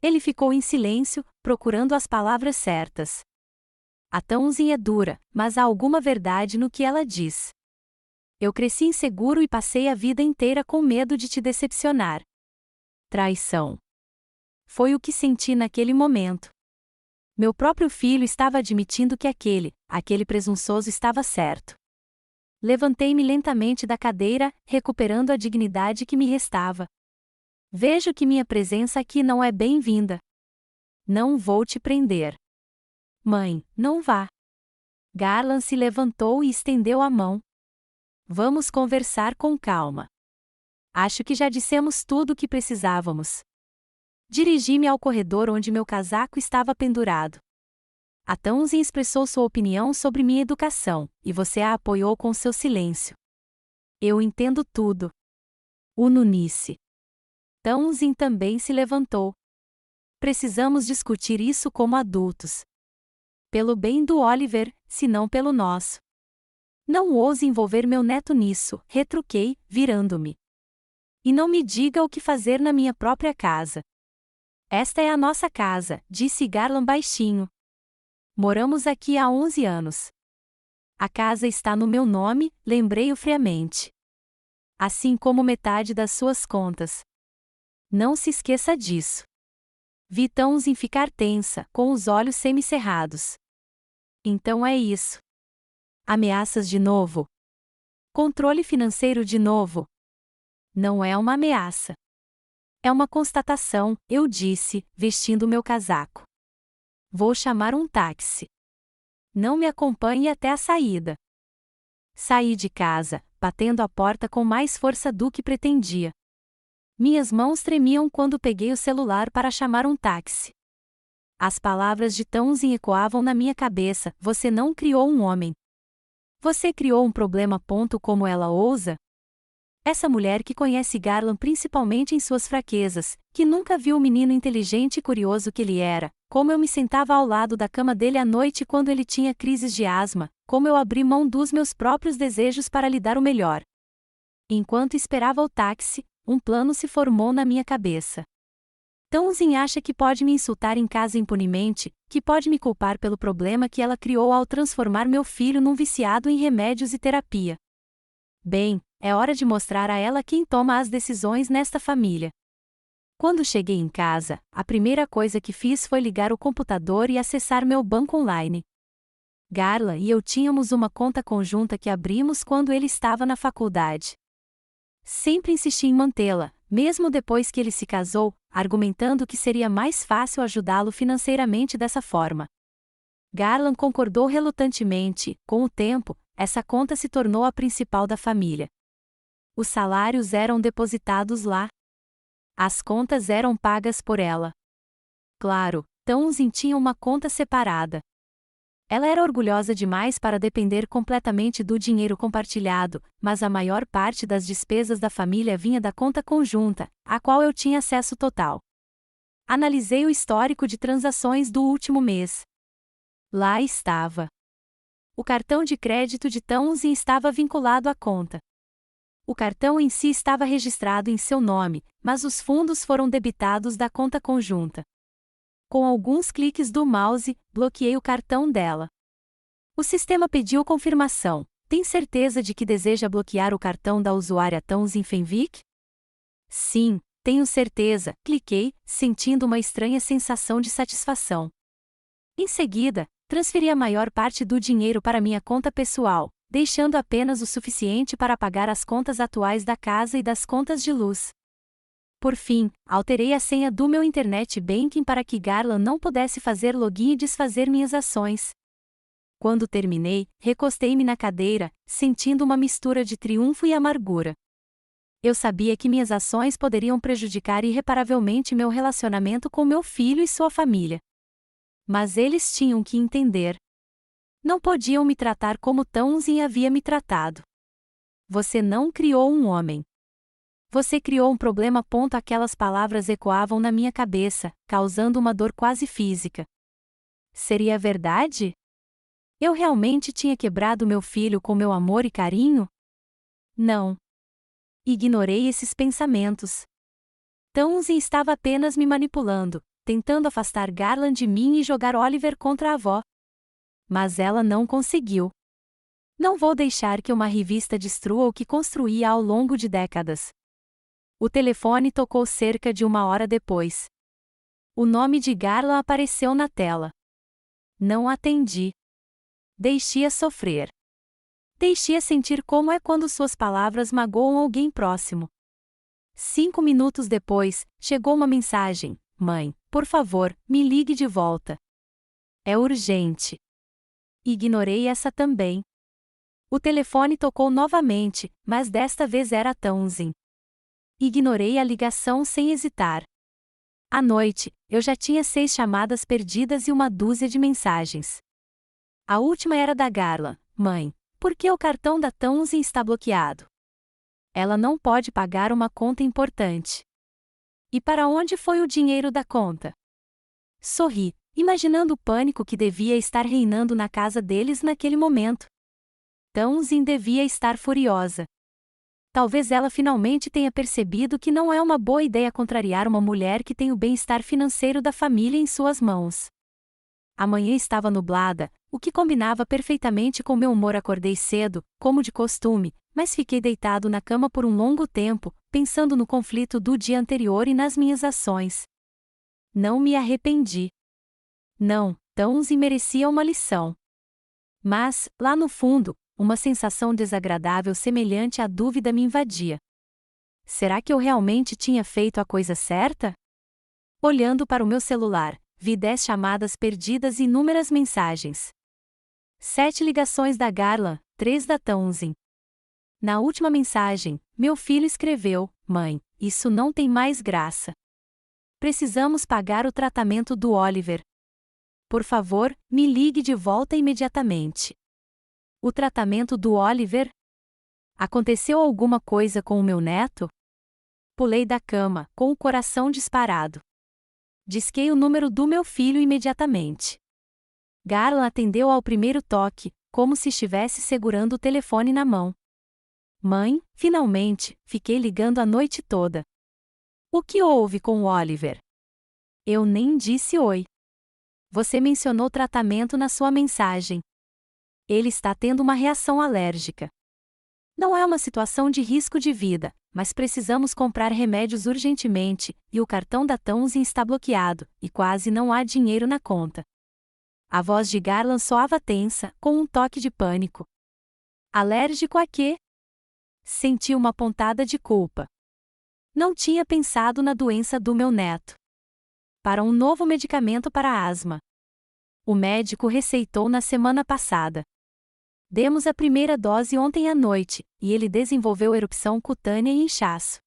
Ele ficou em silêncio, procurando as palavras certas. A Townsend é dura, mas há alguma verdade no que ela diz. Eu cresci inseguro e passei a vida inteira com medo de te decepcionar. Traição. Foi o que senti naquele momento. Meu próprio filho estava admitindo que aquele presunçoso estava certo. Levantei-me lentamente da cadeira, recuperando a dignidade que me restava. Vejo que minha presença aqui não é bem-vinda. Não vou te prender. Mãe, não vá. Garland se levantou e estendeu a mão. Vamos conversar com calma. Acho que já dissemos tudo o que precisávamos. Dirigi-me ao corredor onde meu casaco estava pendurado. A Townsend expressou sua opinião sobre minha educação, e você a apoiou com seu silêncio. Eu entendo tudo. Ununice. Townsend também se levantou. Precisamos discutir isso como adultos. Pelo bem do Oliver, se não pelo nosso. Não ouse envolver meu neto nisso, retruquei, virando-me. E não me diga o que fazer na minha própria casa. Esta é a nossa casa, disse Garland baixinho. Moramos aqui há 11 anos. A casa está no meu nome, lembrei-o friamente. Assim como metade das suas contas. Não se esqueça disso. Vi Townsend ficar tensa, com os olhos semicerrados. Então é isso. Ameaças de novo? Controle financeiro de novo? Não é uma ameaça. É uma constatação, eu disse, vestindo meu casaco. Vou chamar um táxi. Não me acompanhe até a saída. Saí de casa, batendo a porta com mais força do que pretendia. Minhas mãos tremiam quando peguei o celular para chamar um táxi. As palavras de Townsend ecoavam na minha cabeça: você não criou um homem. Você criou um problema. Como ela ousa? Essa mulher que conhece Garland principalmente em suas fraquezas, que nunca viu o menino inteligente e curioso que ele era, como eu me sentava ao lado da cama dele à noite quando ele tinha crises de asma, como eu abri mão dos meus próprios desejos para lhe dar o melhor. Enquanto esperava o táxi, um plano se formou na minha cabeça. Townsend acha que pode me insultar em casa impunemente, que pode me culpar pelo problema que ela criou ao transformar meu filho num viciado em remédios e terapia. Bem, é hora de mostrar a ela quem toma as decisões nesta família. Quando cheguei em casa, a primeira coisa que fiz foi ligar o computador e acessar meu banco online. Garland e eu tínhamos uma conta conjunta que abrimos quando ele estava na faculdade. Sempre insisti em mantê-la, mesmo depois que ele se casou, argumentando que seria mais fácil ajudá-lo financeiramente dessa forma. Garland concordou relutantemente. Com o tempo, essa conta se tornou a principal da família. Os salários eram depositados lá. As contas eram pagas por ela. Claro, Townsend tinha uma conta separada. Ela era orgulhosa demais para depender completamente do dinheiro compartilhado, mas a maior parte das despesas da família vinha da conta conjunta, à qual eu tinha acesso total. Analisei o histórico de transações do último mês. Lá estava. O cartão de crédito de Townsend estava vinculado à conta. O cartão em si estava registrado em seu nome, mas os fundos foram debitados da conta conjunta. Com alguns cliques do mouse, bloqueei o cartão dela. O sistema pediu confirmação. Tem certeza de que deseja bloquear o cartão da usuária Townsend Fenwick? Sim, tenho certeza, cliquei, sentindo uma estranha sensação de satisfação. Em seguida, transferi a maior parte do dinheiro para minha conta pessoal, deixando apenas o suficiente para pagar as contas atuais da casa e das contas de luz. Por fim, alterei a senha do meu internet banking para que Garland não pudesse fazer login e desfazer minhas ações. Quando terminei, recostei-me na cadeira, sentindo uma mistura de triunfo e amargura. Eu sabia que minhas ações poderiam prejudicar irreparavelmente meu relacionamento com meu filho e sua família. Mas eles tinham que entender. Não podiam me tratar como Townsend havia me tratado. Você não criou um homem. Você criou um problema. Aquelas palavras ecoavam na minha cabeça, causando uma dor quase física. Seria verdade? Eu realmente tinha quebrado meu filho com meu amor e carinho? Não. Ignorei esses pensamentos. Townsend estava apenas me manipulando, tentando afastar Garland de mim e jogar Oliver contra a avó. Mas ela não conseguiu. Não vou deixar que uma revista destrua o que construí ao longo de décadas. O telefone tocou cerca de 1 hora depois. O nome de Garland apareceu na tela. Não atendi. Deixe-a sofrer. Deixe-a sentir como é quando suas palavras magoam alguém próximo. 5 minutos depois, chegou uma mensagem: Mãe, por favor, me ligue de volta. É urgente. Ignorei essa também. O telefone tocou novamente, mas desta vez era Townsend. Ignorei a ligação sem hesitar. À noite, eu já tinha 6 chamadas perdidas e uma dúzia de mensagens. A última era da Garland: Mãe, por que o cartão da Townsend está bloqueado? Ela não pode pagar uma conta importante. E para onde foi o dinheiro da conta? Sorri, imaginando o pânico que devia estar reinando na casa deles naquele momento. Townsend devia estar furiosa. Talvez ela finalmente tenha percebido que não é uma boa ideia contrariar uma mulher que tem o bem-estar financeiro da família em suas mãos. A manhã estava nublada, o que combinava perfeitamente com meu humor. Acordei cedo, como de costume, mas fiquei deitado na cama por um longo tempo, pensando no conflito do dia anterior e nas minhas ações. Não me arrependi. Não, Townsend merecia uma lição. Mas, lá no fundo, uma sensação desagradável semelhante à dúvida me invadia. Será que eu realmente tinha feito a coisa certa? Olhando para o meu celular, vi 10 chamadas perdidas e inúmeras mensagens. 7 ligações da Garland, 3 da Townsend. Na última mensagem, meu filho escreveu: "Mãe, isso não tem mais graça. Precisamos pagar o tratamento do Oliver. Por favor, me ligue de volta imediatamente." O tratamento do Oliver? Aconteceu alguma coisa com o meu neto? Pulei da cama, com o coração disparado. Disquei o número do meu filho imediatamente. Garland atendeu ao primeiro toque, como se estivesse segurando o telefone na mão. "Mãe, finalmente, fiquei ligando a noite toda. O que houve com o Oliver?" "Eu nem disse oi. Você mencionou tratamento na sua mensagem. Ele está tendo uma reação alérgica. Não é uma situação de risco de vida, mas precisamos comprar remédios urgentemente, e o cartão da Townsend está bloqueado, e quase não há dinheiro na conta." A voz de Garland soava tensa, com um toque de pânico. "Alérgico a quê?" Senti uma pontada de culpa. Não tinha pensado na doença do meu neto. "Para um novo medicamento para asma. O médico receitou na semana passada. Demos a primeira dose ontem à noite, e ele desenvolveu erupção cutânea e inchaço.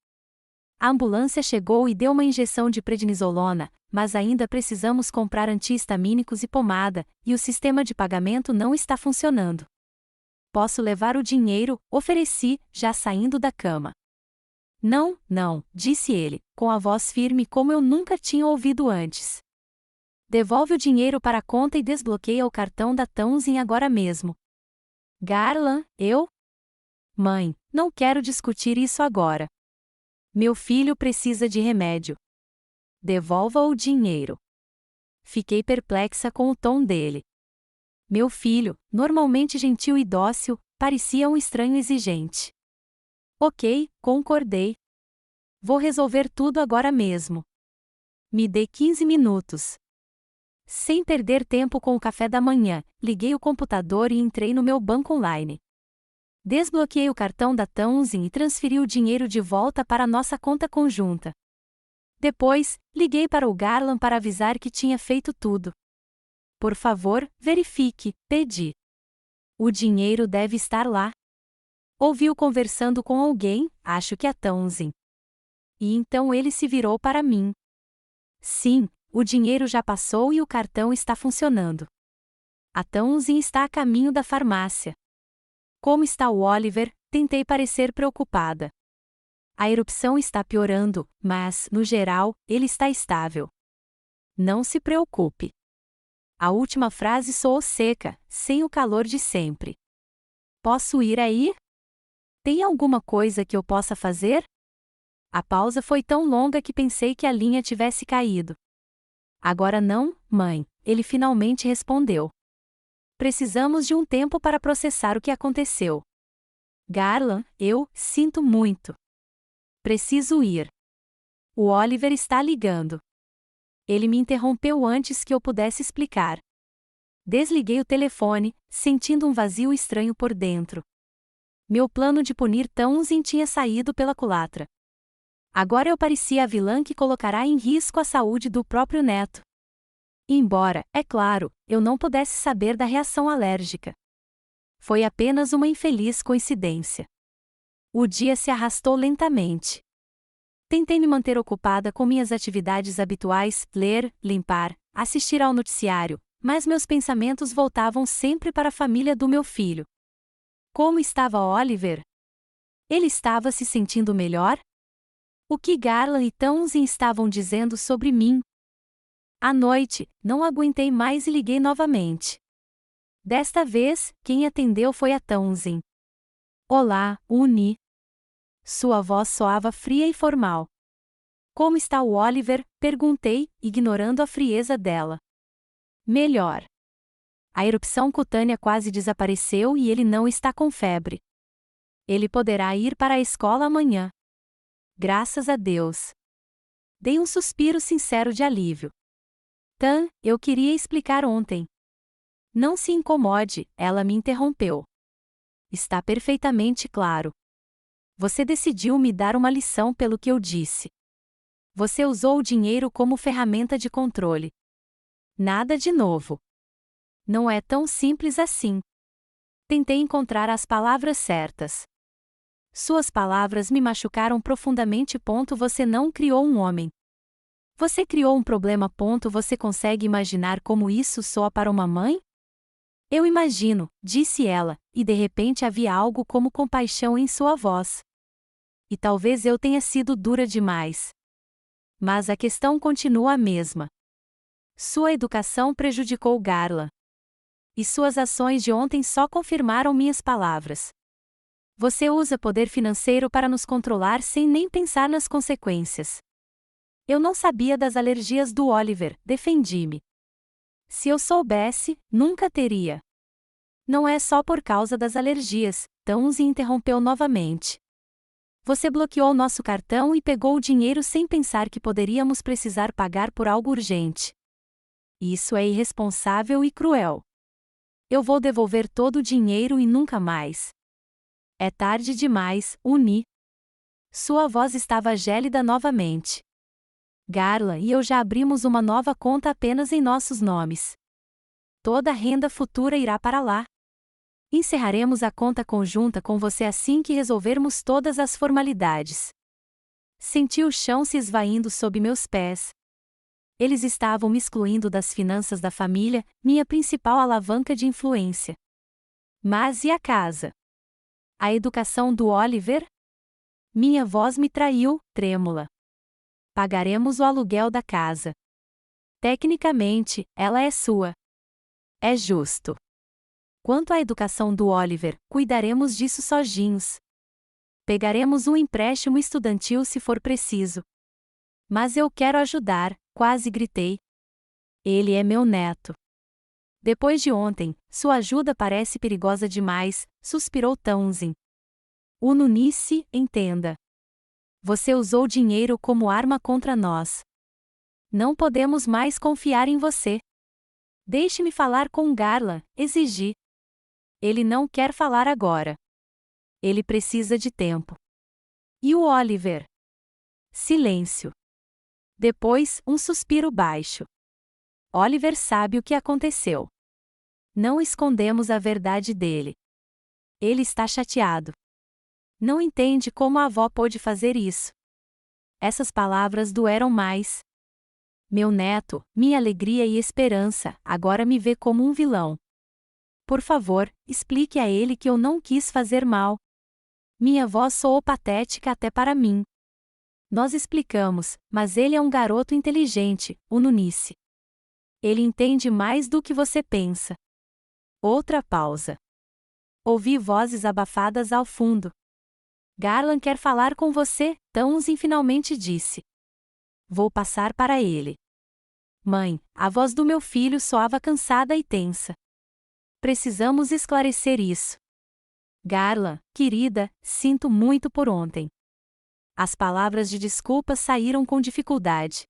A ambulância chegou e deu uma injeção de prednisolona, mas ainda precisamos comprar anti-histamínicos e pomada, e o sistema de pagamento não está funcionando." "Posso levar o dinheiro?" ofereci, já saindo da cama. "Não, não", disse ele, com a voz firme como eu nunca tinha ouvido antes. "Devolve o dinheiro para a conta e desbloqueia o cartão da Townsend agora mesmo." "Garland, eu?" "Mãe, não quero discutir isso agora. Meu filho precisa de remédio. Devolva o dinheiro." Fiquei perplexa com o tom dele. Meu filho, normalmente gentil e dócil, parecia um estranho exigente. "Ok", concordei. "Vou resolver tudo agora mesmo. Me dê 15 minutos." Sem perder tempo com o café da manhã, liguei o computador e entrei no meu banco online. Desbloqueei o cartão da Townsend e transferi o dinheiro de volta para nossa conta conjunta. Depois, liguei para o Garland para avisar que tinha feito tudo. "Por favor, verifique", pedi. "O dinheiro deve estar lá." Ouvi-o conversando com alguém, acho que a Townsend. E então ele se virou para mim. "Sim, o dinheiro já passou e o cartão está funcionando. A Townsend está a caminho da farmácia." "Como está o Oliver?" Tentei parecer preocupada. "A erupção está piorando, mas, no geral, ele está estável." "Não se preocupe." A última frase soou seca, sem o calor de sempre. "Posso ir aí? Tem alguma coisa que eu possa fazer?" A pausa foi tão longa que pensei que a linha tivesse caído. "Agora não, mãe", ele finalmente respondeu. "Precisamos de um tempo para processar o que aconteceu." "Garland, eu sinto muito. Preciso ir. O Oliver está ligando." Ele me interrompeu antes que eu pudesse explicar. Desliguei o telefone, sentindo um vazio estranho por dentro. Meu plano de punir Townsend tinha saído pela culatra. Agora eu parecia a vilã que colocará em risco a saúde do próprio neto. Embora, é claro, eu não pudesse saber da reação alérgica. Foi apenas uma infeliz coincidência. O dia se arrastou lentamente. Tentei me manter ocupada com minhas atividades habituais, ler, limpar, assistir ao noticiário, mas meus pensamentos voltavam sempre para a família do meu filho. Como estava Oliver? Ele estava se sentindo melhor? O que Garland e Townsend estavam dizendo sobre mim? À noite, não aguentei mais e liguei novamente. Desta vez, quem atendeu foi a Townsend. "Olá, Uni." Sua voz soava fria e formal. "Como está o Oliver?" perguntei, ignorando a frieza dela. Melhor. A erupção cutânea quase desapareceu e ele não está com febre. Ele poderá ir para a escola amanhã. Graças a Deus. Dei um suspiro sincero de alívio. Tan, eu queria explicar ontem. Não se incomode, ela me interrompeu. Está perfeitamente claro. Você decidiu me dar uma lição pelo que eu disse. Você usou o dinheiro como ferramenta de controle. Nada de novo. Não é tão simples assim. Tentei encontrar as palavras certas. Suas palavras me machucaram profundamente. Você não criou um homem. Você criou um problema. Você consegue imaginar como isso soa para uma mãe? Eu imagino, disse ela, e de repente havia algo como compaixão em sua voz. E talvez eu tenha sido dura demais. Mas a questão continua a mesma. Sua educação prejudicou Garland. E suas ações de ontem só confirmaram minhas palavras. Você usa poder financeiro para nos controlar sem nem pensar nas consequências. Eu não sabia das alergias do Oliver, defendi-me. Se eu soubesse, nunca teria. Não é só por causa das alergias, Townsend interrompeu novamente. Você bloqueou nosso cartão e pegou o dinheiro sem pensar que poderíamos precisar pagar por algo urgente. Isso é irresponsável e cruel. Eu vou devolver todo o dinheiro e nunca mais. É tarde demais, Uni. Sua voz estava gélida novamente. Garland e eu já abrimos uma nova conta apenas em nossos nomes. Toda a renda futura irá para lá. Encerraremos a conta conjunta com você assim que resolvermos todas as formalidades. Senti o chão se esvaindo sob meus pés. Eles estavam me excluindo das finanças da família, minha principal alavanca de influência. Mas e a casa? A educação do Oliver? Minha voz me traiu, trêmula. Pagaremos o aluguel da casa. Tecnicamente, ela é sua. É justo. Quanto à educação do Oliver, cuidaremos disso sozinhos. Pegaremos um empréstimo estudantil se for preciso. Mas eu quero ajudar, quase gritei. Ele é meu neto. Depois de ontem, sua ajuda parece perigosa demais, suspirou Townsend. Ununice, entenda. Você usou dinheiro como arma contra nós. Não podemos mais confiar em você. Deixe-me falar com Garland, exigi. Ele não quer falar agora. Ele precisa de tempo. E o Oliver? Silêncio. Depois, um suspiro baixo. Oliver sabe o que aconteceu. Não escondemos a verdade dele. Ele está chateado. Não entende como a avó pôde fazer isso. Essas palavras doeram mais. Meu neto, minha alegria e esperança, agora me vê como um vilão. Por favor, explique a ele que eu não quis fazer mal. Minha voz soou patética até para mim. Nós explicamos, mas ele é um garoto inteligente, Ununice. Ele entende mais do que você pensa. Outra pausa. Ouvi vozes abafadas ao fundo. Garland quer falar com você, Townsend finalmente disse. Vou passar para ele. Mãe, a voz do meu filho soava cansada e tensa. Precisamos esclarecer isso. Garland, querida, sinto muito por ontem. As palavras de desculpa saíram com dificuldade.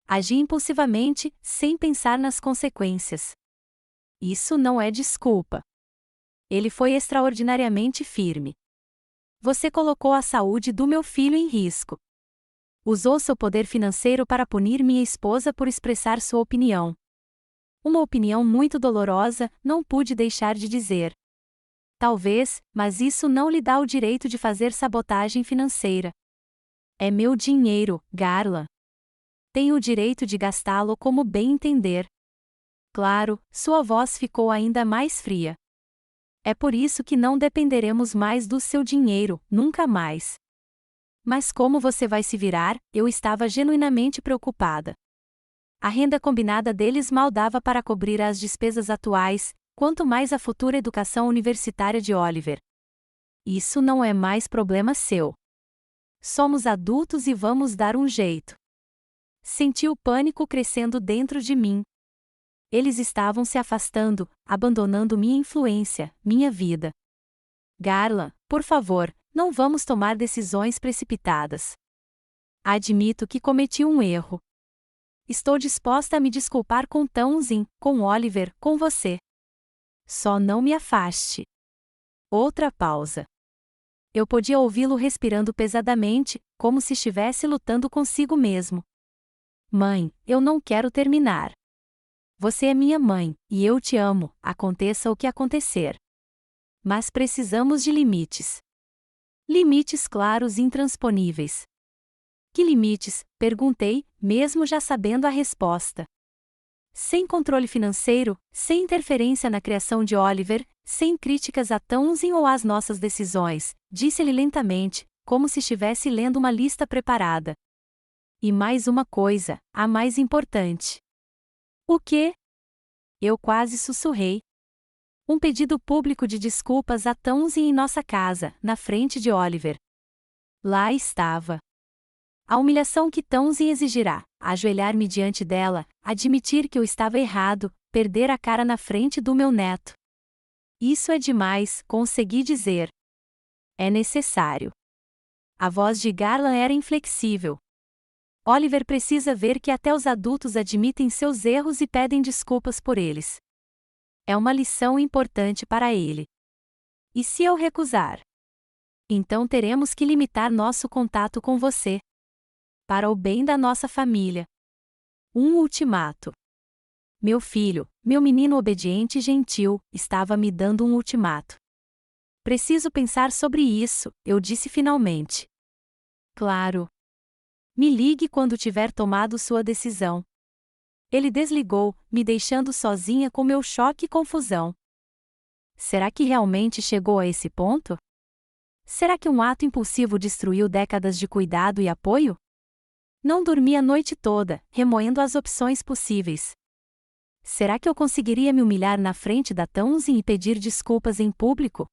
Agi impulsivamente, sem pensar nas consequências. Isso não é desculpa. Ele foi extraordinariamente firme. Você colocou a saúde do meu filho em risco. Usou seu poder financeiro para punir minha esposa por expressar sua opinião. Uma opinião muito dolorosa, não pude deixar de dizer. Talvez, mas isso não lhe dá o direito de fazer sabotagem financeira. É meu dinheiro, Garland. Tenho o direito de gastá-lo como bem entender. Claro, sua voz ficou ainda mais fria. É por isso que não dependeremos mais do seu dinheiro, nunca mais. Mas como você vai se virar? Eu estava genuinamente preocupada. A renda combinada deles mal dava para cobrir as despesas atuais, quanto mais a futura educação universitária de Oliver. Isso não é mais problema seu. Somos adultos e vamos dar um jeito. Senti o pânico crescendo dentro de mim. Eles estavam se afastando, abandonando minha influência, minha vida. Garland, por favor, não vamos tomar decisões precipitadas. Admito que cometi um erro. Estou disposta a me desculpar com Townsend, com Oliver, com você. Só não me afaste. Outra pausa. Eu podia ouvi-lo respirando pesadamente, como se estivesse lutando consigo mesmo. Mãe, eu não quero terminar. Você é minha mãe, e eu te amo, aconteça o que acontecer. Mas precisamos de limites. Limites claros e intransponíveis. Que limites? Perguntei, mesmo já sabendo a resposta. Sem controle financeiro, sem interferência na criação de Oliver, sem críticas a Townsend ou às nossas decisões, disse-lhe lentamente, como se estivesse lendo uma lista preparada. E mais uma coisa, a mais importante. O quê? Eu quase sussurrei. Um pedido público de desculpas a Townsend em nossa casa, na frente de Oliver. Lá estava. A humilhação que Townsend exigirá, ajoelhar-me diante dela, admitir que eu estava errado, perder a cara na frente do meu neto. Isso é demais, consegui dizer. É necessário. A voz de Garland era inflexível. Oliver precisa ver que até os adultos admitem seus erros e pedem desculpas por eles. É uma lição importante para ele. E se eu recusar? Então teremos que limitar nosso contato com você. Para o bem da nossa família. Um ultimato. Meu filho, meu menino obediente e gentil, estava me dando um ultimato. Preciso pensar sobre isso, eu disse finalmente. Claro. Me ligue quando tiver tomado sua decisão. Ele desligou, me deixando sozinha com meu choque e confusão. Será que realmente chegou a esse ponto? Será que um ato impulsivo destruiu décadas de cuidado e apoio? Não dormi a noite toda, remoendo as opções possíveis. Será que eu conseguiria me humilhar na frente da Townsend e pedir desculpas em público?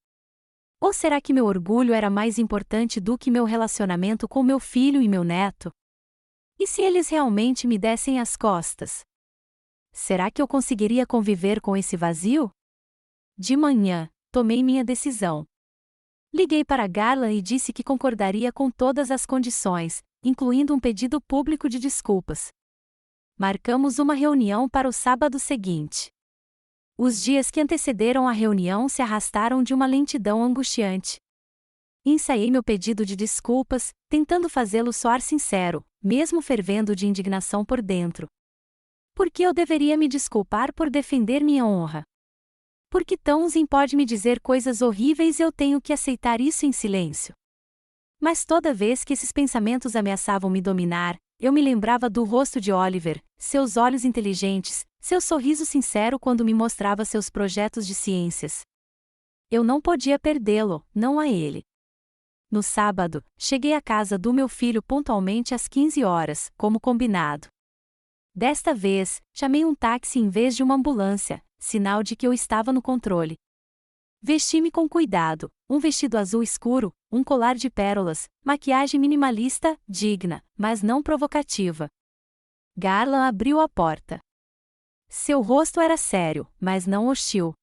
Ou será que meu orgulho era mais importante do que meu relacionamento com meu filho e meu neto? E se eles realmente me dessem as costas? Será que eu conseguiria conviver com esse vazio? De manhã, tomei minha decisão. Liguei para Garland e disse que concordaria com todas as condições, incluindo um pedido público de desculpas. Marcamos uma reunião para o sábado seguinte. Os dias que antecederam a reunião se arrastaram de uma lentidão angustiante. Ensaiei meu pedido de desculpas, tentando fazê-lo soar sincero, mesmo fervendo de indignação por dentro. Por que eu deveria me desculpar por defender minha honra? Por que Townsend pode me dizer coisas horríveis e eu tenho que aceitar isso em silêncio? Mas toda vez que esses pensamentos ameaçavam me dominar, eu me lembrava do rosto de Oliver, seus olhos inteligentes, seu sorriso sincero quando me mostrava seus projetos de ciências. Eu não podia perdê-lo, não a ele. No sábado, cheguei à casa do meu filho pontualmente às 15 horas, como combinado. Desta vez, chamei um táxi em vez de uma ambulância, sinal de que eu estava no controle. Vesti-me com cuidado, um vestido azul escuro, um colar de pérolas, maquiagem minimalista, digna, mas não provocativa. Garland abriu a porta. Seu rosto era sério, mas não hostil.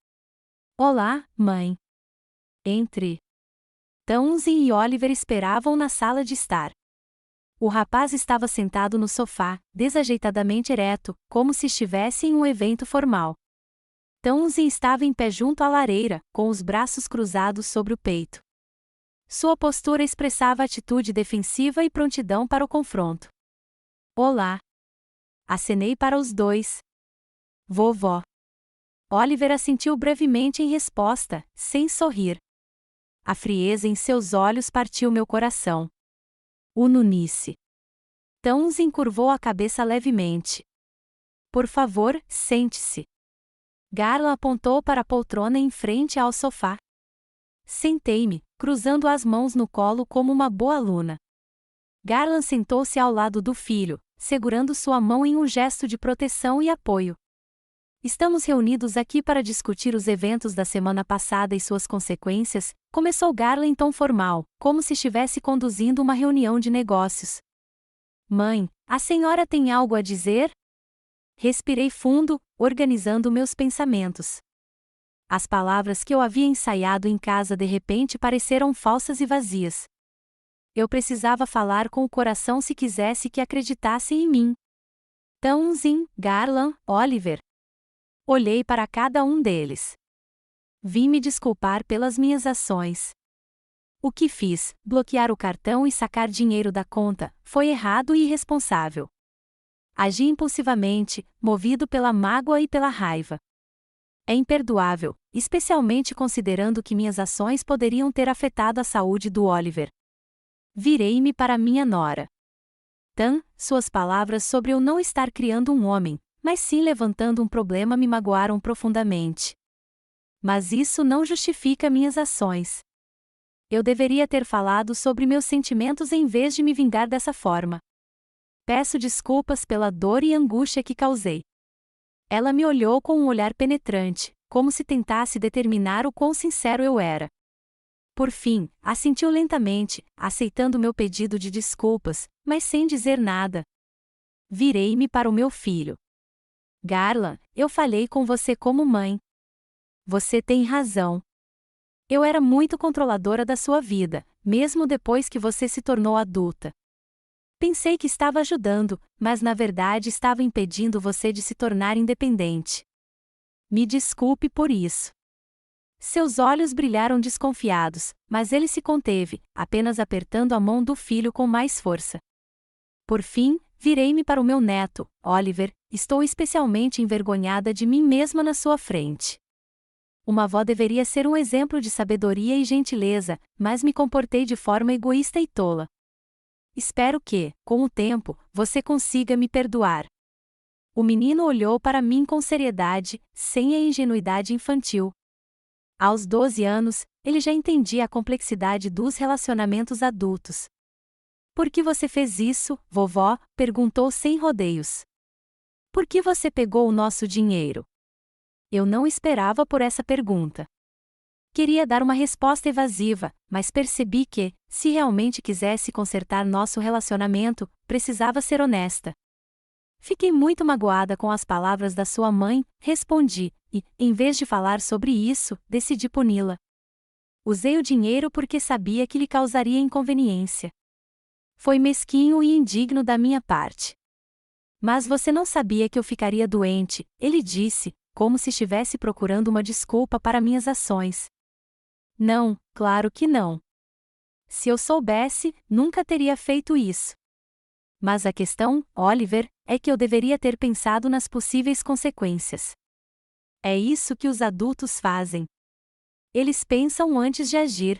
Olá, mãe. Entre. Townsend e Oliver esperavam na sala de estar. O rapaz estava sentado no sofá, desajeitadamente ereto, como se estivesse em um evento formal. Townsend estava em pé junto à lareira, com os braços cruzados sobre o peito. Sua postura expressava atitude defensiva e prontidão para o confronto. Olá. Acenei para os dois. Vovó. Oliver assentiu brevemente em resposta, sem sorrir. A frieza em seus olhos partiu meu coração. Ununice. Townsend encurvou a cabeça levemente. Por favor, sente-se. Garland apontou para a poltrona em frente ao sofá. Sentei-me, cruzando as mãos no colo como uma boa aluna. Garland sentou-se ao lado do filho, segurando sua mão em um gesto de proteção e apoio. Estamos reunidos aqui para discutir os eventos da semana passada e suas consequências, começou Garland em tom formal, como se estivesse conduzindo uma reunião de negócios. Mãe, a senhora tem algo a dizer? Respirei fundo, organizando meus pensamentos. As palavras que eu havia ensaiado em casa de repente pareceram falsas e vazias. Eu precisava falar com o coração se quisesse que acreditassem em mim. Townsend, Garland, Oliver. Olhei para cada um deles. Vim me desculpar pelas minhas ações. O que fiz, bloquear o cartão e sacar dinheiro da conta, foi errado e irresponsável. Agi impulsivamente, movido pela mágoa e pela raiva. É imperdoável, especialmente considerando que minhas ações poderiam ter afetado a saúde do Oliver. Virei-me para minha nora. Suas palavras sobre eu não estar criando um homem, mas sim levantando um problema me magoaram profundamente. Mas isso não justifica minhas ações. Eu deveria ter falado sobre meus sentimentos em vez de me vingar dessa forma. Peço desculpas pela dor e angústia que causei. Ela me olhou com um olhar penetrante, como se tentasse determinar o quão sincero eu era. Por fim, assentiu lentamente, aceitando meu pedido de desculpas, mas sem dizer nada. Virei-me para o meu filho. Garland, eu falei com você como mãe. Você tem razão. Eu era muito controladora da sua vida, mesmo depois que você se tornou adulta. Pensei que estava ajudando, mas na verdade estava impedindo você de se tornar independente. Me desculpe por isso. Seus olhos brilharam desconfiados, mas ele se conteve, apenas apertando a mão do filho com mais força. Por fim, virei-me para o meu neto, Oliver, estou especialmente envergonhada de mim mesma na sua frente. Uma avó deveria ser um exemplo de sabedoria e gentileza, mas me comportei de forma egoísta e tola. Espero que, com o tempo, você consiga me perdoar. O menino olhou para mim com seriedade, sem a ingenuidade infantil. Aos 12 anos, ele já entendia a complexidade dos relacionamentos adultos. Por que você fez isso, vovó? Perguntou sem rodeios. Por que você pegou o nosso dinheiro? Eu não esperava por essa pergunta. Queria dar uma resposta evasiva, mas percebi que, se realmente quisesse consertar nosso relacionamento, precisava ser honesta. Fiquei muito magoada com as palavras da sua mãe, respondi, e, em vez de falar sobre isso, decidi puni-la. Usei o dinheiro porque sabia que lhe causaria inconveniência. Foi mesquinho e indigno da minha parte. Mas você não sabia que eu ficaria doente, ele disse, como se estivesse procurando uma desculpa para minhas ações. Não, claro que não. Se eu soubesse, nunca teria feito isso. Mas a questão, Oliver, é que eu deveria ter pensado nas possíveis consequências. É isso que os adultos fazem. Eles pensam antes de agir.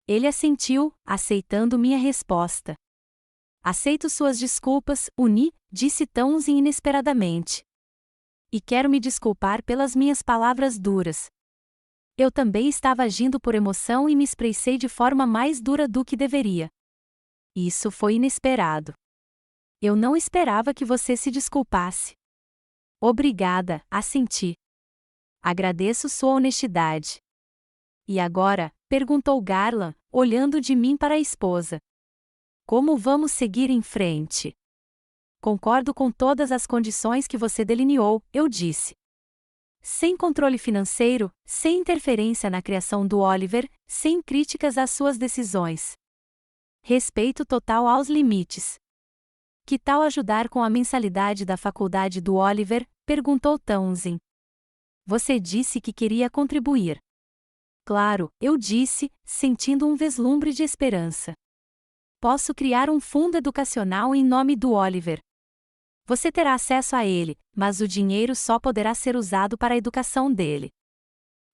Ele assentiu, aceitando minha resposta. Aceito suas desculpas, disse Townsend inesperadamente. E quero me desculpar pelas minhas palavras duras. Eu também estava agindo por emoção e me expressei de forma mais dura do que deveria. Isso foi inesperado. Eu não esperava que você se desculpasse. Obrigada, assenti. Agradeço sua honestidade. E agora? Perguntou Garland, olhando de mim para a esposa. Como vamos seguir em frente? Concordo com todas as condições que você delineou, eu disse. Sem controle financeiro, sem interferência na criação do Oliver, sem críticas às suas decisões. Respeito total aos limites. Que tal ajudar com a mensalidade da faculdade do Oliver? Perguntou Townsend. Você disse que queria contribuir. Claro, eu disse, sentindo um vislumbre de esperança. Posso criar um fundo educacional em nome do Oliver. Você terá acesso a ele, mas o dinheiro só poderá ser usado para a educação dele.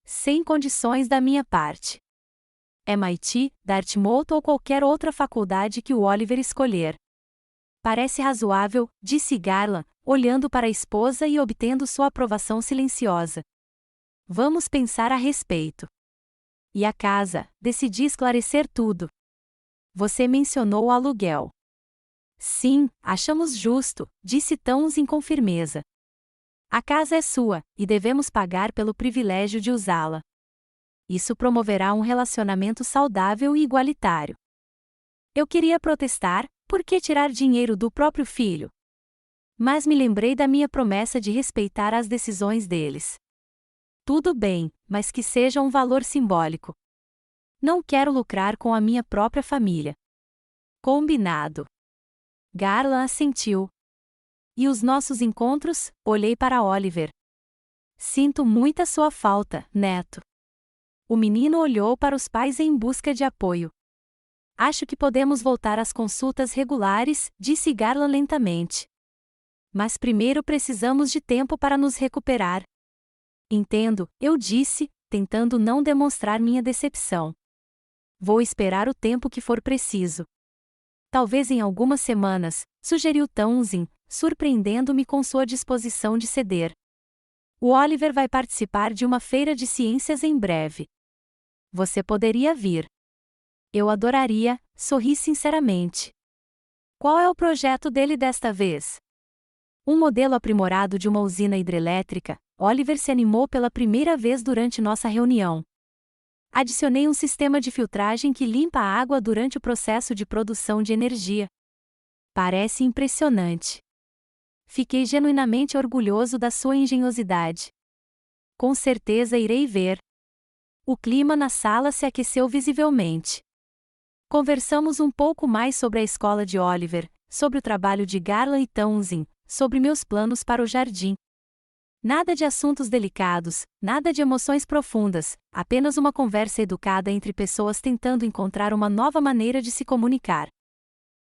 Sem condições da minha parte. MIT, Dartmouth ou qualquer outra faculdade que o Oliver escolher. Parece razoável, disse Garland, olhando para a esposa e obtendo sua aprovação silenciosa. Vamos pensar a respeito. E a casa, decidi esclarecer tudo. Você mencionou o aluguel. Sim, achamos justo, disse Townsend com firmeza. A casa é sua, e devemos pagar pelo privilégio de usá-la. Isso promoverá um relacionamento saudável e igualitário. Eu queria protestar, por que tirar dinheiro do próprio filho? Mas me lembrei da minha promessa de respeitar as decisões deles. Tudo bem, mas que seja um valor simbólico. Não quero lucrar com a minha própria família. Combinado. Garland assentiu. E os nossos encontros? Olhei para Oliver. Sinto muita sua falta, neto. O menino olhou para os pais em busca de apoio. Acho que podemos voltar às consultas regulares, disse Garland lentamente. Mas primeiro precisamos de tempo para nos recuperar. Entendo, eu disse, tentando não demonstrar minha decepção. Vou esperar o tempo que for preciso. Talvez em algumas semanas, sugeriu Townsend, surpreendendo-me com sua disposição de ceder. O Oliver vai participar de uma feira de ciências em breve. Você poderia vir. Eu adoraria, sorri sinceramente. Qual é o projeto dele desta vez? Um modelo aprimorado de uma usina hidrelétrica. Oliver se animou pela primeira vez durante nossa reunião. Adicionei um sistema de filtragem que limpa a água durante o processo de produção de energia. Parece impressionante. Fiquei genuinamente orgulhoso da sua engenhosidade. Com certeza irei ver. O clima na sala se aqueceu visivelmente. Conversamos um pouco mais sobre a escola de Oliver, sobre o trabalho de Garland e Townsend, sobre meus planos para o jardim. Nada de assuntos delicados, nada de emoções profundas, apenas uma conversa educada entre pessoas tentando encontrar uma nova maneira de se comunicar.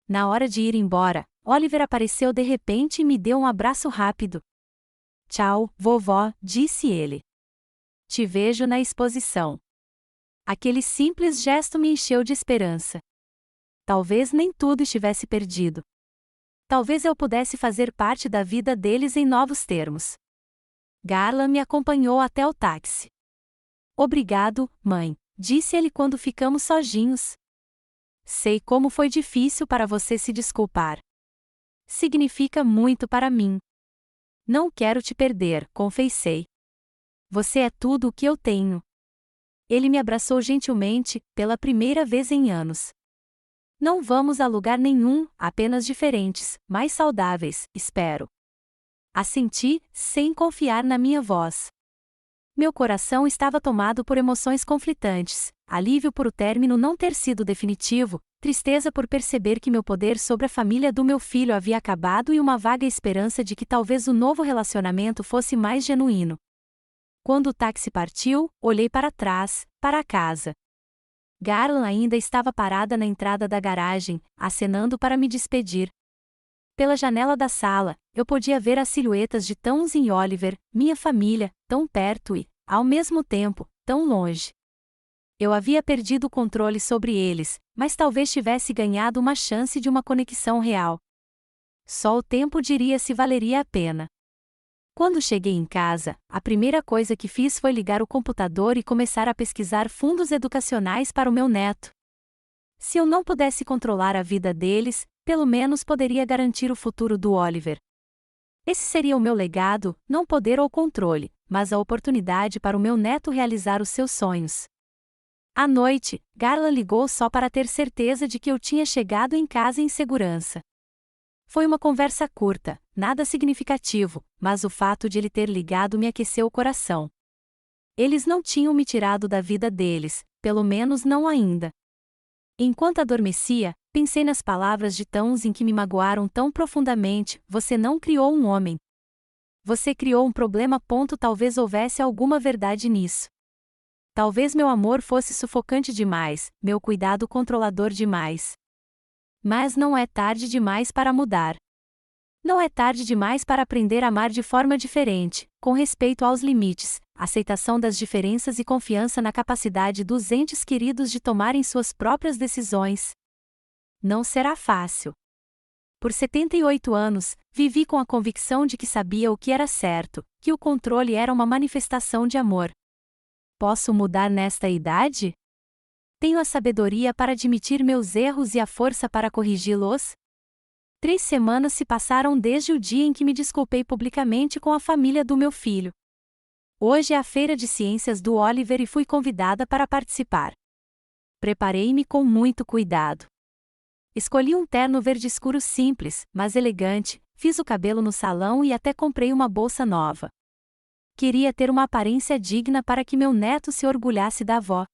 Na hora de ir embora, Oliver apareceu de repente e me deu um abraço rápido. Tchau, vovó, disse ele. Te vejo na exposição. Aquele simples gesto me encheu de esperança. Talvez nem tudo estivesse perdido. Talvez eu pudesse fazer parte da vida deles em novos termos. Garland me acompanhou até o táxi. Obrigado, mãe, disse ele quando ficamos sozinhos. Sei como foi difícil para você se desculpar. Significa muito para mim. Não quero te perder, confessei. Você é tudo o que eu tenho. Ele me abraçou gentilmente, pela primeira vez em anos. Não vamos a lugar nenhum, apenas diferentes, mais saudáveis, espero. Assenti, sem confiar na minha voz. Meu coração estava tomado por emoções conflitantes, alívio por o término não ter sido definitivo, tristeza por perceber que meu poder sobre a família do meu filho havia acabado e uma vaga esperança de que talvez o novo relacionamento fosse mais genuíno. Quando o táxi partiu, olhei para trás, para a casa. Garland ainda estava parada na entrada da garagem, acenando para me despedir. Pela janela da sala, eu podia ver as silhuetas de Townsend e Oliver, minha família, tão perto e, ao mesmo tempo, tão longe. Eu havia perdido o controle sobre eles, mas talvez tivesse ganhado uma chance de uma conexão real. Só o tempo diria se valeria a pena. Quando cheguei em casa, a primeira coisa que fiz foi ligar o computador e começar a pesquisar fundos educacionais para o meu neto. Se eu não pudesse controlar a vida deles, pelo menos poderia garantir o futuro do Oliver. Esse seria o meu legado, não poder ou controle, mas a oportunidade para o meu neto realizar os seus sonhos. À noite, Garland ligou só para ter certeza de que eu tinha chegado em casa em segurança. Foi uma conversa curta, nada significativo, mas o fato de ele ter ligado me aqueceu o coração. Eles não tinham me tirado da vida deles, pelo menos não ainda. Enquanto adormecia, pensei nas palavras de Townsend que me magoaram tão profundamente: você não criou um homem. Você criou um problema. Talvez houvesse alguma verdade nisso. Talvez meu amor fosse sufocante demais, meu cuidado controlador demais. Mas não é tarde demais para mudar. Não é tarde demais para aprender a amar de forma diferente, com respeito aos limites, aceitação das diferenças e confiança na capacidade dos entes queridos de tomarem suas próprias decisões. Não será fácil. Por 78 anos, vivi com a convicção de que sabia o que era certo, que o controle era uma manifestação de amor. Posso mudar nesta idade? Tenho a sabedoria para admitir meus erros e a força para corrigi-los? 3 semanas se passaram desde o dia em que me desculpei publicamente com a família do meu filho. Hoje é a feira de ciências do Oliver e fui convidada para participar. Preparei-me com muito cuidado. Escolhi um terno verde escuro simples, mas elegante, fiz o cabelo no salão e até comprei uma bolsa nova. Queria ter uma aparência digna para que meu neto se orgulhasse da avó.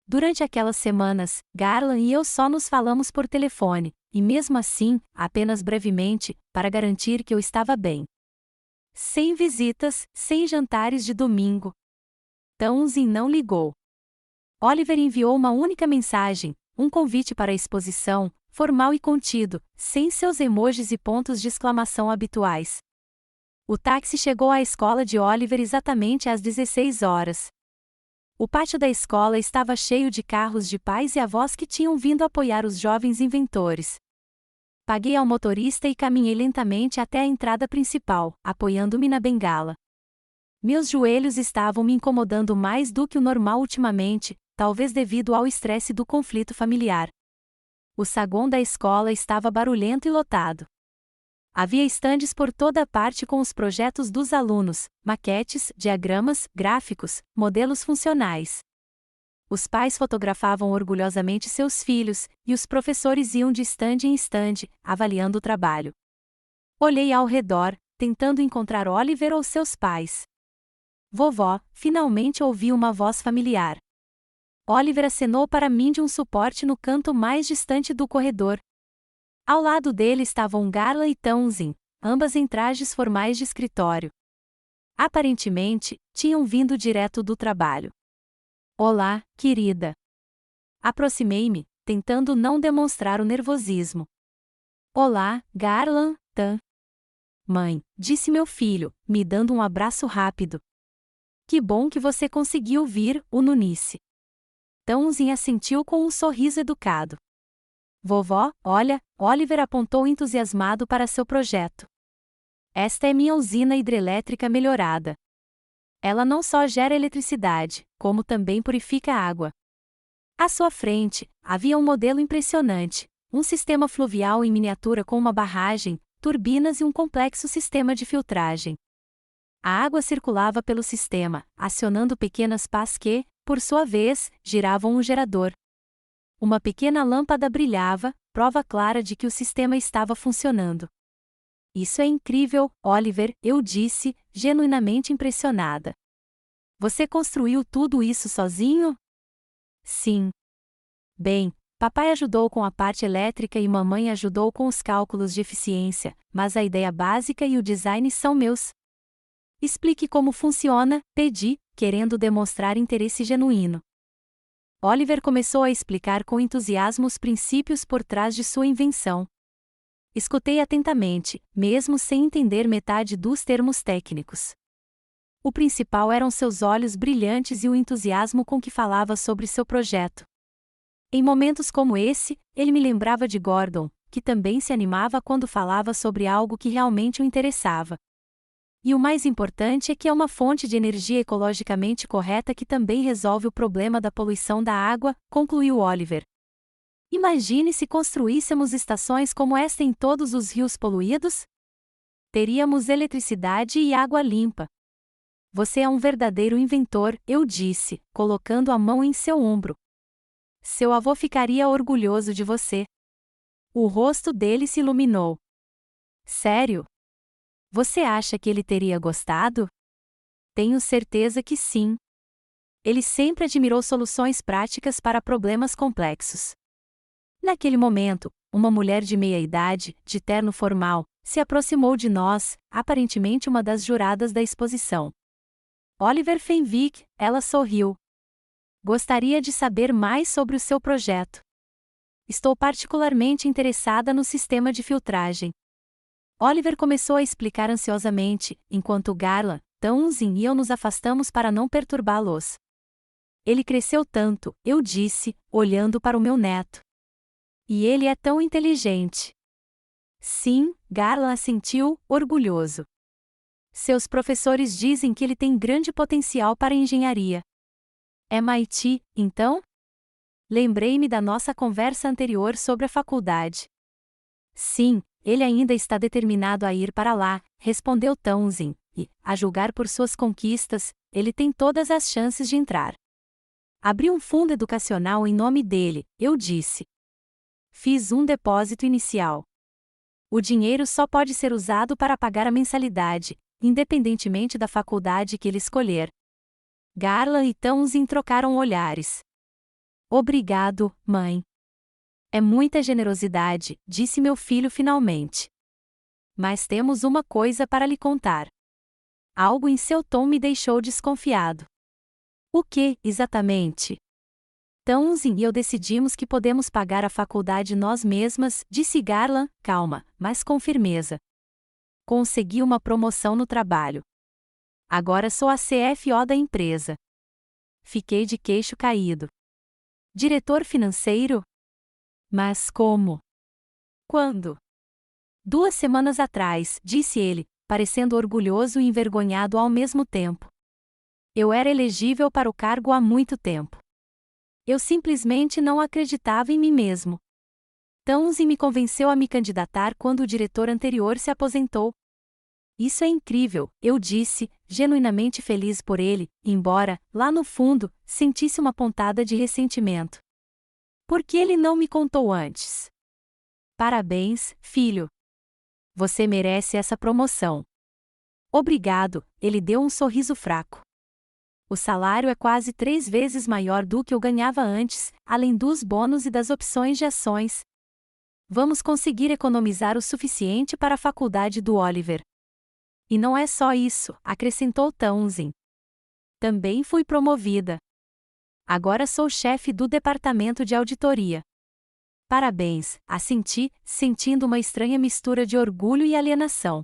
Durante aquelas semanas, Garland e eu só nos falamos por telefone, e mesmo assim, apenas brevemente, para garantir que eu estava bem. Sem visitas, sem jantares de domingo. Townsend não ligou. Oliver enviou uma única mensagem, um convite para a exposição, formal e contido, sem seus emojis e pontos de exclamação habituais. O táxi chegou à escola de Oliver exatamente às 16 horas. O pátio da escola estava cheio de carros de pais e avós que tinham vindo apoiar os jovens inventores. Paguei ao motorista e caminhei lentamente até a entrada principal, apoiando-me na bengala. Meus joelhos estavam me incomodando mais do que o normal ultimamente, talvez devido ao estresse do conflito familiar. O saguão da escola estava barulhento e lotado. Havia estandes por toda parte com os projetos dos alunos, maquetes, diagramas, gráficos, modelos funcionais. Os pais fotografavam orgulhosamente seus filhos, e os professores iam de estande em estande, avaliando o trabalho. Olhei ao redor, tentando encontrar Oliver ou seus pais. Vovó, finalmente ouvi uma voz familiar. Oliver acenou para mim de um suporte no canto mais distante do corredor. Ao lado dele estavam Garland e Townsend, ambas em trajes formais de escritório. Aparentemente, tinham vindo direto do trabalho. Olá, querida. Aproximei-me, tentando não demonstrar o nervosismo. Olá, Garland, Mãe, disse meu filho, me dando um abraço rápido. Que bom que você conseguiu vir, Eunice. Townsend assentiu com um sorriso educado. Vovó, olha, Oliver apontou entusiasmado para seu projeto. Esta é minha usina hidrelétrica melhorada. Ela não só gera eletricidade, como também purifica a água. À sua frente, havia um modelo impressionante, um sistema fluvial em miniatura com uma barragem, turbinas e um complexo sistema de filtragem. A água circulava pelo sistema, acionando pequenas pás que, por sua vez, giravam um gerador. Uma pequena lâmpada brilhava, prova clara de que o sistema estava funcionando. Isso é incrível, Oliver, eu disse, genuinamente impressionada. Você construiu tudo isso sozinho? Sim. Bem, papai ajudou com a parte elétrica e mamãe ajudou com os cálculos de eficiência, mas a ideia básica e o design são meus. Explique como funciona, pedi, querendo demonstrar interesse genuíno. Oliver começou a explicar com entusiasmo os princípios por trás de sua invenção. Escutei atentamente, mesmo sem entender metade dos termos técnicos. O principal eram seus olhos brilhantes e o entusiasmo com que falava sobre seu projeto. Em momentos como esse, ele me lembrava de Gordon, que também se animava quando falava sobre algo que realmente o interessava. E o mais importante é que é uma fonte de energia ecologicamente correta que também resolve o problema da poluição da água, concluiu Oliver. Imagine se construíssemos estações como esta em todos os rios poluídos? Teríamos eletricidade e água limpa. Você é um verdadeiro inventor, eu disse, colocando a mão em seu ombro. Seu avô ficaria orgulhoso de você. O rosto dele se iluminou. Sério? Você acha que ele teria gostado? Tenho certeza que sim. Ele sempre admirou soluções práticas para problemas complexos. Naquele momento, uma mulher de meia-idade, de terno formal, se aproximou de nós, aparentemente uma das juradas da exposição. Oliver Fenwick, ela sorriu. Gostaria de saber mais sobre o seu projeto. Estou particularmente interessada no sistema de filtragem. Oliver começou a explicar ansiosamente, enquanto Garland, Townsend e eu nos afastamos para não perturbá-los. Ele cresceu tanto, eu disse, olhando para o meu neto. E ele é tão inteligente. Sim, Garland assentiu, orgulhoso. Seus professores dizem que ele tem grande potencial para engenharia. MIT, então? Lembrei-me da nossa conversa anterior sobre a faculdade. Sim, ele ainda está determinado a ir para lá, respondeu Townsend, e, a julgar por suas conquistas, ele tem todas as chances de entrar. Abri um fundo educacional em nome dele, eu disse. Fiz um depósito inicial. O dinheiro só pode ser usado para pagar a mensalidade, independentemente da faculdade que ele escolher. Garland e Townsend trocaram olhares. Obrigado, mãe. É muita generosidade, disse meu filho finalmente. Mas temos uma coisa para lhe contar. Algo em seu tom me deixou desconfiado. O que, exatamente? Townsend e eu decidimos que podemos pagar a faculdade nós mesmas, disse Garland, calma, mas com firmeza. Consegui uma promoção no trabalho. Agora sou a CFO da empresa. Fiquei de queixo caído. Diretor financeiro? Mas como? Quando? 2 semanas atrás, disse ele, parecendo orgulhoso e envergonhado ao mesmo tempo. Eu era elegível para o cargo há muito tempo. Eu simplesmente não acreditava em mim mesmo. Townsend me convenceu a me candidatar quando o diretor anterior se aposentou. Isso é incrível, eu disse, genuinamente feliz por ele, embora, lá no fundo, sentisse uma pontada de ressentimento. Por que ele não me contou antes? Parabéns, filho. Você merece essa promoção. Obrigado, ele deu um sorriso fraco. O salário é quase 3 vezes maior do que eu ganhava antes, além dos bônus e das opções de ações. Vamos conseguir economizar o suficiente para a faculdade do Oliver. E não é só isso, acrescentou Townsend. Também fui promovida. Agora sou chefe do departamento de auditoria. Parabéns, assenti, sentindo uma estranha mistura de orgulho e alienação.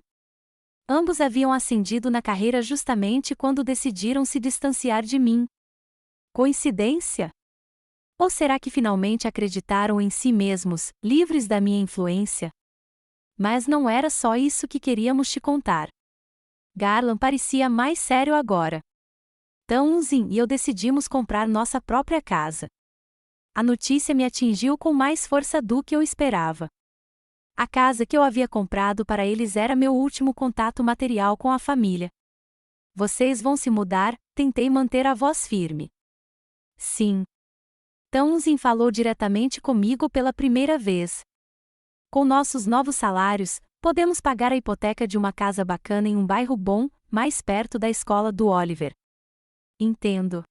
Ambos haviam ascendido na carreira justamente quando decidiram se distanciar de mim. Coincidência? Ou será que finalmente acreditaram em si mesmos, livres da minha influência? Mas não era só isso que queríamos te contar. Garland parecia mais sério agora. Townsend e eu decidimos comprar nossa própria casa. A notícia me atingiu com mais força do que eu esperava. A casa que eu havia comprado para eles era meu último contato material com a família. Vocês vão se mudar? Tentei manter a voz firme. Sim. Townsend falou diretamente comigo pela primeira vez. Com nossos novos salários, podemos pagar a hipoteca de uma casa bacana em um bairro bom, mais perto da escola do Oliver. Entendo.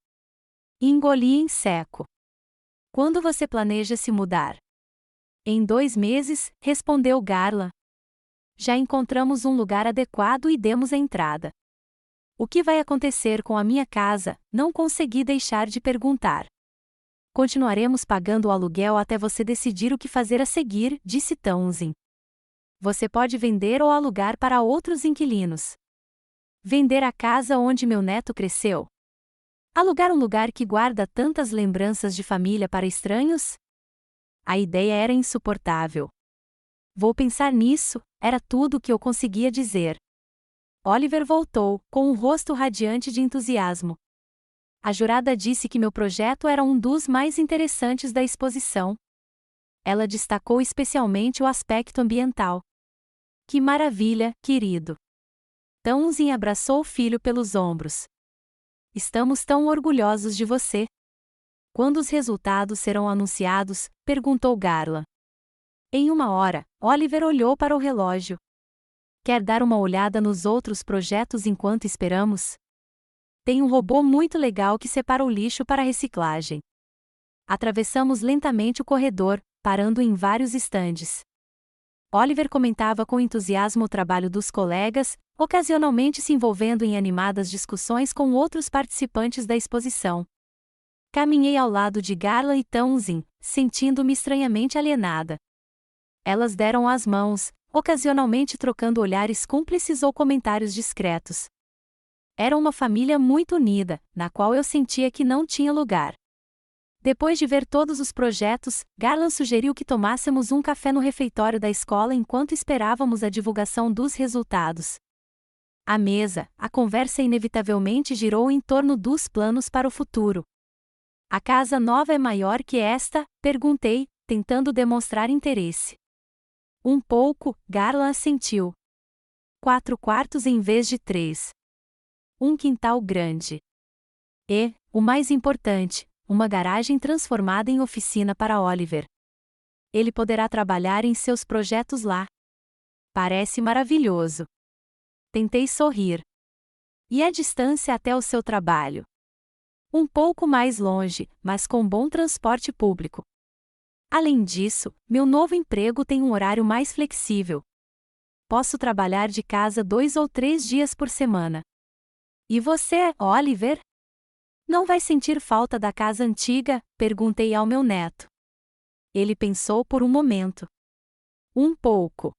Engoli em seco. Quando você planeja se mudar? Em 2 meses, respondeu Garland. Já encontramos um lugar adequado e demos a entrada. O que vai acontecer com a minha casa? Não consegui deixar de perguntar. Continuaremos pagando o aluguel até você decidir o que fazer a seguir, disse Townsend. Você pode vender ou alugar para outros inquilinos. Vender a casa onde meu neto cresceu? Alugar um lugar que guarda tantas lembranças de família para estranhos? A ideia era insuportável. Vou pensar nisso, era tudo o que eu conseguia dizer. Oliver voltou, com um rosto radiante de entusiasmo. A jurada disse que meu projeto era um dos mais interessantes da exposição. Ela destacou especialmente o aspecto ambiental. Que maravilha, querido! Townsend abraçou o filho pelos ombros. Estamos tão orgulhosos de você. Quando os resultados serão anunciados? Perguntou Garland. Em 1 hora, Oliver olhou para o relógio. Quer dar uma olhada nos outros projetos enquanto esperamos? Tem um robô muito legal que separa o lixo para reciclagem. Atravessamos lentamente o corredor, parando em vários estandes. Oliver comentava com entusiasmo o trabalho dos colegas, ocasionalmente se envolvendo em animadas discussões com outros participantes da exposição. Caminhei ao lado de Garland e Townsend, sentindo-me estranhamente alienada. Elas deram as mãos, ocasionalmente trocando olhares cúmplices ou comentários discretos. Era uma família muito unida, na qual eu sentia que não tinha lugar. Depois de ver todos os projetos, Garland sugeriu que tomássemos um café no refeitório da escola enquanto esperávamos a divulgação dos resultados. À mesa, a conversa inevitavelmente girou em torno dos planos para o futuro. A casa nova é maior que esta? Perguntei, tentando demonstrar interesse. Um pouco, Garland assentiu. 4 quartos em vez de 3. Um quintal grande. E, o mais importante, uma garagem transformada em oficina para Oliver. Ele poderá trabalhar em seus projetos lá. Parece maravilhoso. Tentei sorrir. E a distância até o seu trabalho? Um pouco mais longe, mas com bom transporte público. Além disso, meu novo emprego tem um horário mais flexível. Posso trabalhar de casa 2 ou 3 dias por semana. E você, Oliver? Não vai sentir falta da casa antiga? Perguntei ao meu neto. Ele pensou por um momento. Um pouco.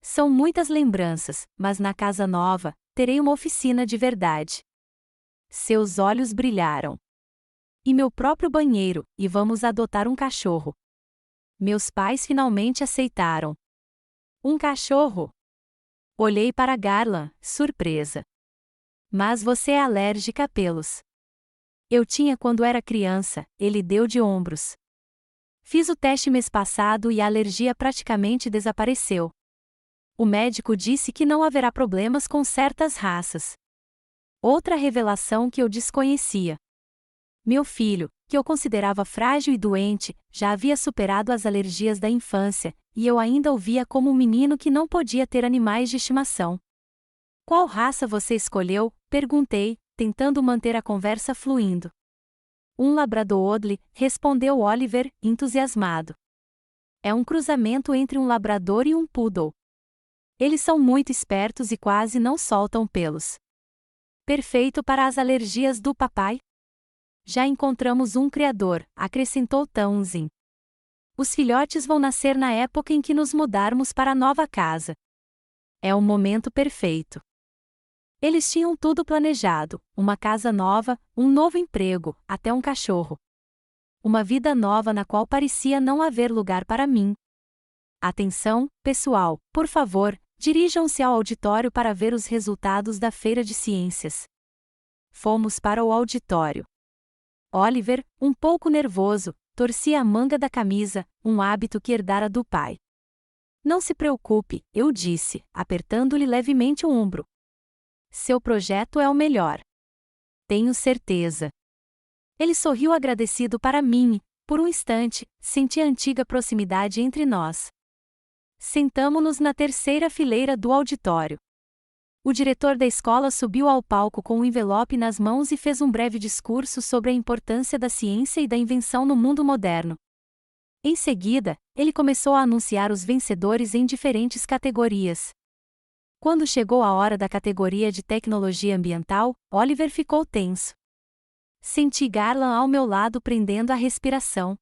São muitas lembranças, mas na casa nova, terei uma oficina de verdade. Seus olhos brilharam. E meu próprio banheiro, e vamos adotar um cachorro. Meus pais finalmente aceitaram. Um cachorro? Olhei para Garland, surpresa. Mas você é alérgica a pelos. Eu tinha quando era criança, ele deu de ombros. Fiz o teste mês passado e a alergia praticamente desapareceu. O médico disse que não haverá problemas com certas raças. Outra revelação que eu desconhecia. Meu filho, que eu considerava frágil e doente, já havia superado as alergias da infância, e eu ainda o via como um menino que não podia ter animais de estimação. Qual raça você escolheu? Perguntei, tentando manter a conversa fluindo. Um Labrador, respondeu Oliver, entusiasmado. É um cruzamento entre um labrador e um poodle. Eles são muito espertos e quase não soltam pelos. Perfeito para as alergias do papai? Já encontramos um criador, acrescentou Townsend. Os filhotes vão nascer na época em que nos mudarmos para a nova casa. É o momento perfeito. Eles tinham tudo planejado: uma casa nova, um novo emprego, até um cachorro. Uma vida nova na qual parecia não haver lugar para mim. Atenção, pessoal, por favor, dirijam-se ao auditório para ver os resultados da feira de ciências. Fomos para o auditório. Oliver, um pouco nervoso, torcia a manga da camisa, um hábito que herdara do pai. Não se preocupe, eu disse, apertando-lhe levemente o ombro. Seu projeto é o melhor. Tenho certeza. Ele sorriu agradecido para mim e, por um instante, senti a antiga proximidade entre nós. Sentamo-nos na terceira fileira do auditório. O diretor da escola subiu ao palco com um envelope nas mãos e fez um breve discurso sobre a importância da ciência e da invenção no mundo moderno. Em seguida, ele começou a anunciar os vencedores em diferentes categorias. Quando chegou a hora da categoria de tecnologia ambiental, Oliver ficou tenso. Senti Garland ao meu lado prendendo a respiração.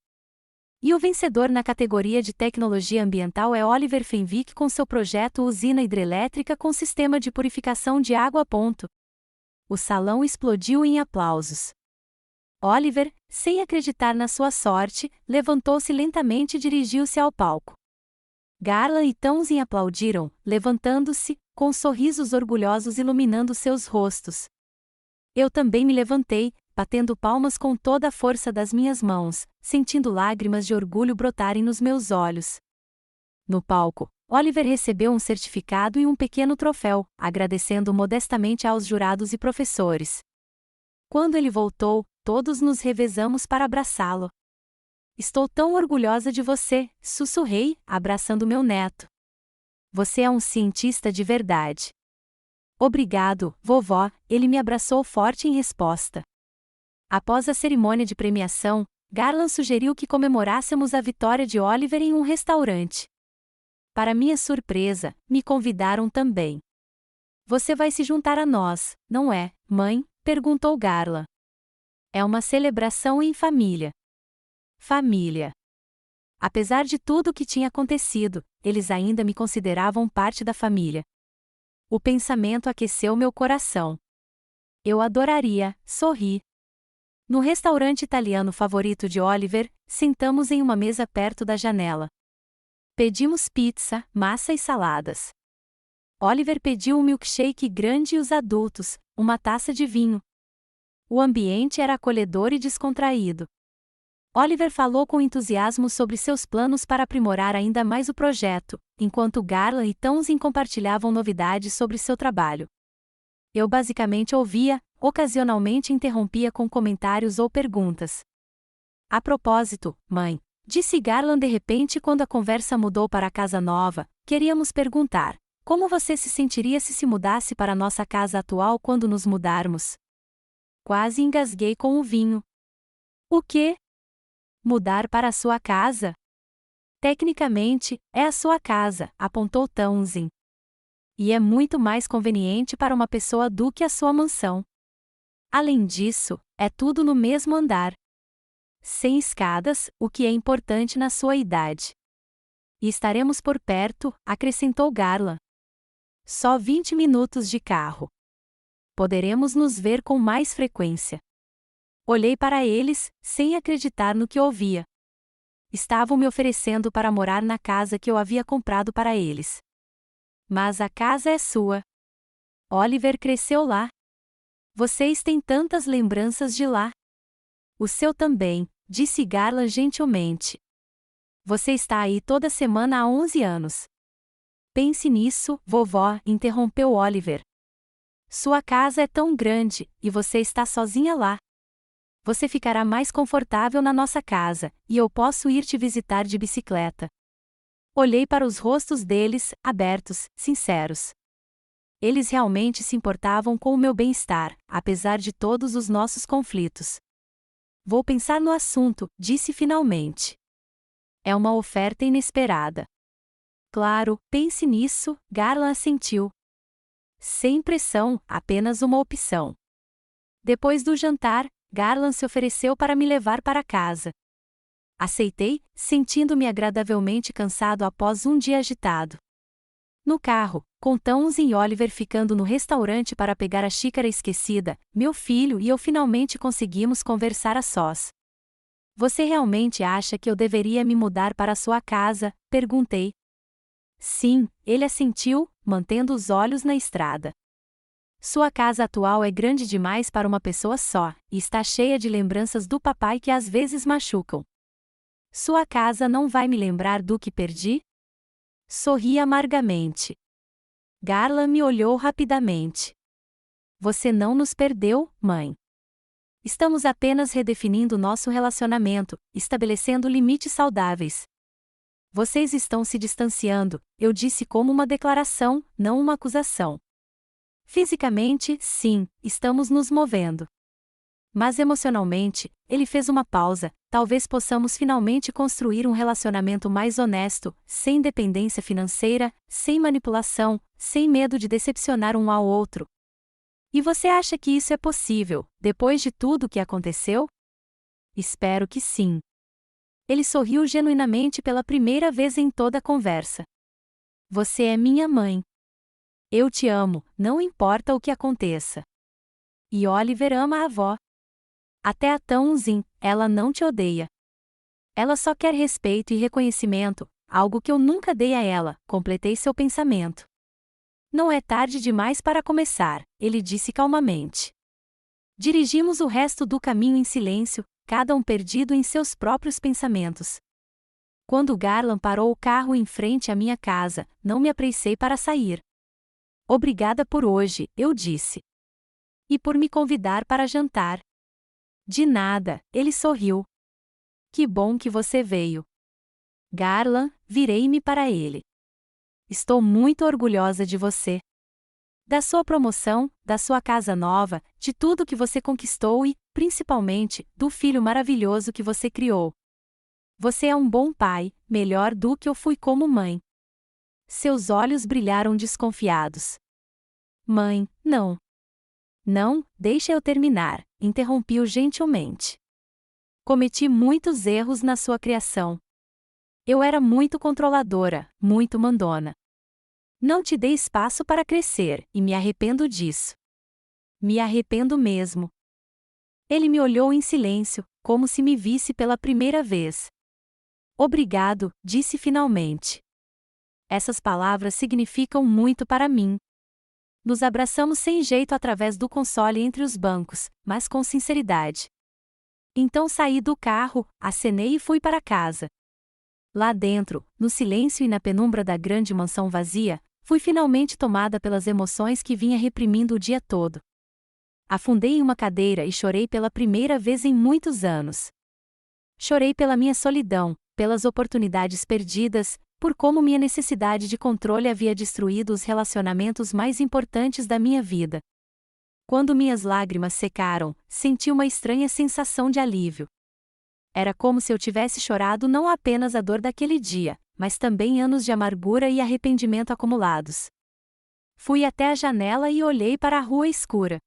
E o vencedor na categoria de tecnologia ambiental é Oliver Fenwick com seu projeto usina hidrelétrica com sistema de purificação de água. O salão explodiu em aplausos. Oliver, sem acreditar na sua sorte, levantou-se lentamente e dirigiu-se ao palco. Garland e Townsend aplaudiram, levantando-se, com sorrisos orgulhosos iluminando seus rostos. Eu também me levantei, batendo palmas com toda a força das minhas mãos, sentindo lágrimas de orgulho brotarem nos meus olhos. No palco, Oliver recebeu um certificado e um pequeno troféu, agradecendo modestamente aos jurados e professores. Quando ele voltou, todos nos revezamos para abraçá-lo. Estou tão orgulhosa de você, sussurrei, abraçando meu neto. Você é um cientista de verdade. Obrigado, vovó, ele me abraçou forte em resposta. Após a cerimônia de premiação, Garland sugeriu que comemorássemos a vitória de Oliver em um restaurante. Para minha surpresa, me convidaram também. Você vai se juntar a nós, não é, mãe? Perguntou Garland. É uma celebração em família. Família. Apesar de tudo o que tinha acontecido, eles ainda me consideravam parte da família. O pensamento aqueceu meu coração. Eu adoraria, sorri. No restaurante italiano favorito de Oliver, sentamos em uma mesa perto da janela. Pedimos pizza, massa e saladas. Oliver pediu um milkshake grande e os adultos, uma taça de vinho. O ambiente era acolhedor e descontraído. Oliver falou com entusiasmo sobre seus planos para aprimorar ainda mais o projeto, enquanto Garland e Townsend compartilhavam novidades sobre seu trabalho. Eu basicamente ouvia, ocasionalmente interrompia com comentários ou perguntas. A propósito, mãe, Disse Garland de repente quando a conversa mudou para a casa nova. Queríamos perguntar: como você se sentiria se mudasse para a nossa casa atual quando nos mudarmos? Quase engasguei com o vinho. O quê? Mudar para a sua casa? Tecnicamente, é a sua casa, apontou Townsend. E é muito mais conveniente para uma pessoa do que a sua mansão. Além disso, é tudo no mesmo andar. Sem escadas, o que é importante na sua idade. E estaremos por perto, acrescentou Garland. Só 20 minutos de carro. Poderemos nos ver com mais frequência. Olhei para eles, sem acreditar no que ouvia. Estavam me oferecendo para morar na casa que eu havia comprado para eles. Mas a casa é sua. Oliver cresceu lá. Vocês têm tantas lembranças de lá. O seu também, disse Garland gentilmente. Você está aí toda semana há 11 anos. Pense nisso, vovó, interrompeu Oliver. Sua casa é tão grande, e você está sozinha lá. Você ficará mais confortável na nossa casa, e eu posso ir te visitar de bicicleta. Olhei para os rostos deles, abertos, sinceros. Eles realmente se importavam com o meu bem-estar, apesar de todos os nossos conflitos. Vou pensar no assunto, disse finalmente. É uma oferta inesperada. Claro, pense nisso, Garland assentiu. Sem pressão, apenas uma opção. Depois do jantar, Garland se ofereceu para me levar para casa. Aceitei, sentindo-me agradavelmente cansado após um dia agitado. No carro, com Townsend e Oliver ficando no restaurante para pegar a xícara esquecida, meu filho e eu finalmente conseguimos conversar a sós. Você realmente acha que eu deveria me mudar para a sua casa? Perguntei. Sim, ele assentiu, mantendo os olhos na estrada. Sua casa atual é grande demais para uma pessoa só, e está cheia de lembranças do papai que às vezes machucam. Sua casa não vai me lembrar do que perdi? Sorri amargamente. Garland me olhou rapidamente. Você não nos perdeu, mãe. Estamos apenas redefinindo nosso relacionamento, estabelecendo limites saudáveis. Vocês estão se distanciando, eu disse como uma declaração, não uma acusação. Fisicamente, sim, estamos nos movendo. Mas emocionalmente, ele fez uma pausa, talvez possamos finalmente construir um relacionamento mais honesto, sem dependência financeira, sem manipulação, sem medo de decepcionar um ao outro. E você acha que isso é possível, depois de tudo o que aconteceu? Espero que sim. Ele sorriu genuinamente pela primeira vez em toda a conversa. Você é minha mãe. Eu te amo, não importa o que aconteça. E Oliver ama a avó. Até a Townsend, ela não te odeia. Ela só quer respeito e reconhecimento, algo que eu nunca dei a ela, completei seu pensamento. Não é tarde demais para começar, ele disse calmamente. Dirigimos o resto do caminho em silêncio, cada um perdido em seus próprios pensamentos. Quando Garland parou o carro em frente à minha casa, não me apressei para sair. Obrigada por hoje, eu disse. E por me convidar para jantar. De nada, ele sorriu. Que bom que você veio. Garland, virei-me para ele. Estou muito orgulhosa de você. Da sua promoção, da sua casa nova, de tudo que você conquistou e, principalmente, do filho maravilhoso que você criou. Você é um bom pai, melhor do que eu fui como mãe. Seus olhos brilharam desconfiados. Mãe, não. Não, deixa eu terminar, interrompi-o gentilmente. Cometi muitos erros na sua criação. Eu era muito controladora, muito mandona. Não te dei espaço para crescer, e me arrependo disso. Me arrependo mesmo. Ele me olhou em silêncio, como se me visse pela primeira vez. Obrigado, disse finalmente. Essas palavras significam muito para mim. Nos abraçamos sem jeito através do console entre os bancos, mas com sinceridade. Então saí do carro, acenei e fui para casa. Lá dentro, no silêncio e na penumbra da grande mansão vazia, fui finalmente tomada pelas emoções que vinha reprimindo o dia todo. Afundei em uma cadeira e chorei pela primeira vez em muitos anos. Chorei pela minha solidão, pelas oportunidades perdidas, por como minha necessidade de controle havia destruído os relacionamentos mais importantes da minha vida. Quando minhas lágrimas secaram, senti uma estranha sensação de alívio. Era como se eu tivesse chorado não apenas a dor daquele dia, mas também anos de amargura e arrependimento acumulados. Fui até a janela e olhei para a rua escura.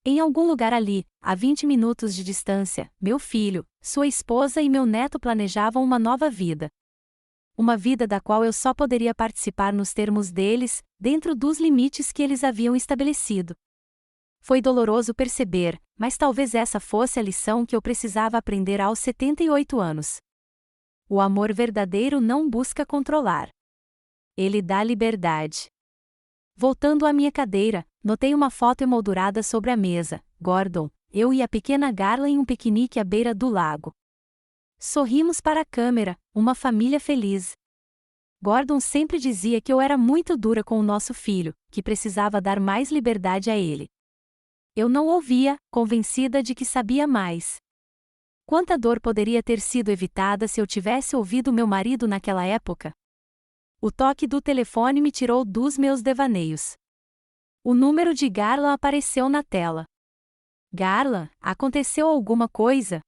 Em algum lugar ali, a 20 minutos de distância, meu filho, sua esposa e meu neto planejavam uma nova vida. Uma vida da qual eu só poderia participar nos termos deles, dentro dos limites que eles haviam estabelecido. Foi doloroso perceber, mas talvez essa fosse a lição que eu precisava aprender aos 78 anos. O amor verdadeiro não busca controlar. Ele dá liberdade. Voltando à minha cadeira, notei uma foto emoldurada sobre a mesa. Gordon, eu e a pequena Garla em um piquenique à beira do lago. Sorrimos para a câmera, uma família feliz. Gordon sempre dizia que eu era muito dura com o nosso filho, que precisava dar mais liberdade a ele. Eu não ouvia, convencida de que sabia mais. Quanta dor poderia ter sido evitada se eu tivesse ouvido meu marido naquela época? O toque do telefone me tirou dos meus devaneios. O número de Garland apareceu na tela. Garland, aconteceu alguma coisa?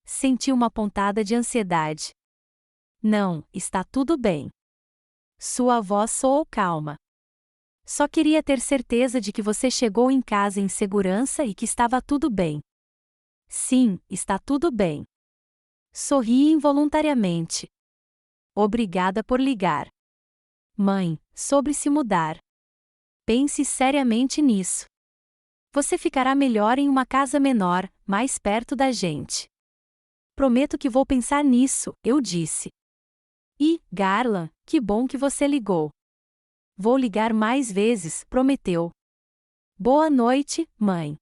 Senti uma pontada de ansiedade. Não, está tudo bem. Sua voz soou calma. Só queria ter certeza de que você chegou em casa em segurança e que estava tudo bem. Sim, está tudo bem. Sorri involuntariamente. Obrigada por ligar. Mãe, sobre se mudar. Pense seriamente nisso. Você ficará melhor em uma casa menor, mais perto da gente. Prometo que vou pensar nisso, eu disse. E, Garland, que bom que você ligou. Vou ligar mais vezes, prometeu. Boa noite, mãe.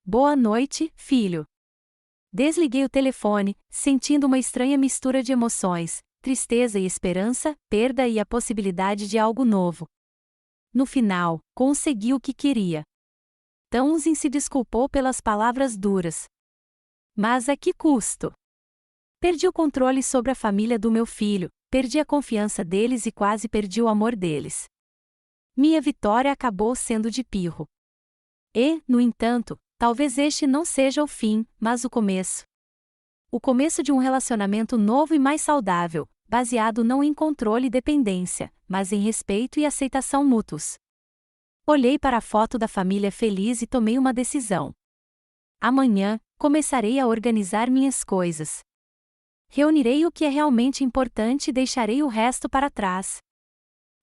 Boa noite, filho. Desliguei o telefone, sentindo uma estranha mistura de emoções, tristeza e esperança, perda e a possibilidade de algo novo. No final, consegui o que queria. Townsend se desculpou pelas palavras duras. Mas a que custo? Perdi o controle sobre a família do meu filho, perdi a confiança deles e quase perdi o amor deles. Minha vitória acabou sendo de pirro. E, no entanto, talvez este não seja o fim, mas o começo. O começo de um relacionamento novo e mais saudável, baseado não em controle e dependência, mas em respeito e aceitação mútuos. Olhei para a foto da família feliz e tomei uma decisão. Amanhã, começarei a organizar minhas coisas. Reunirei o que é realmente importante e deixarei o resto para trás.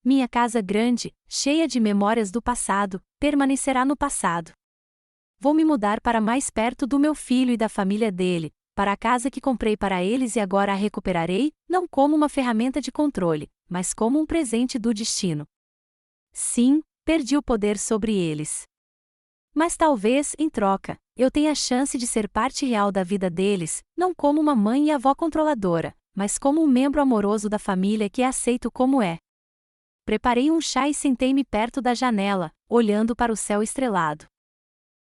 Minha casa grande, cheia de memórias do passado, permanecerá no passado. Vou me mudar para mais perto do meu filho e da família dele, para a casa que comprei para eles e agora a recuperarei, não como uma ferramenta de controle, mas como um presente do destino. Sim, perdi o poder sobre eles. Mas talvez, em troca, eu tenha a chance de ser parte real da vida deles, não como uma mãe e avó controladora, mas como um membro amoroso da família que é aceito como é. Preparei um chá e sentei-me perto da janela, olhando para o céu estrelado.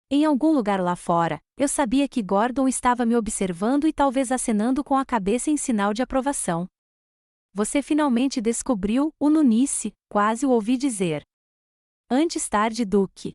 Em algum lugar lá fora, eu sabia que Gordon estava me observando e talvez acenando com a cabeça em sinal de aprovação. Você finalmente descobriu o Nunice, quase o ouvi dizer. Antes tarde do que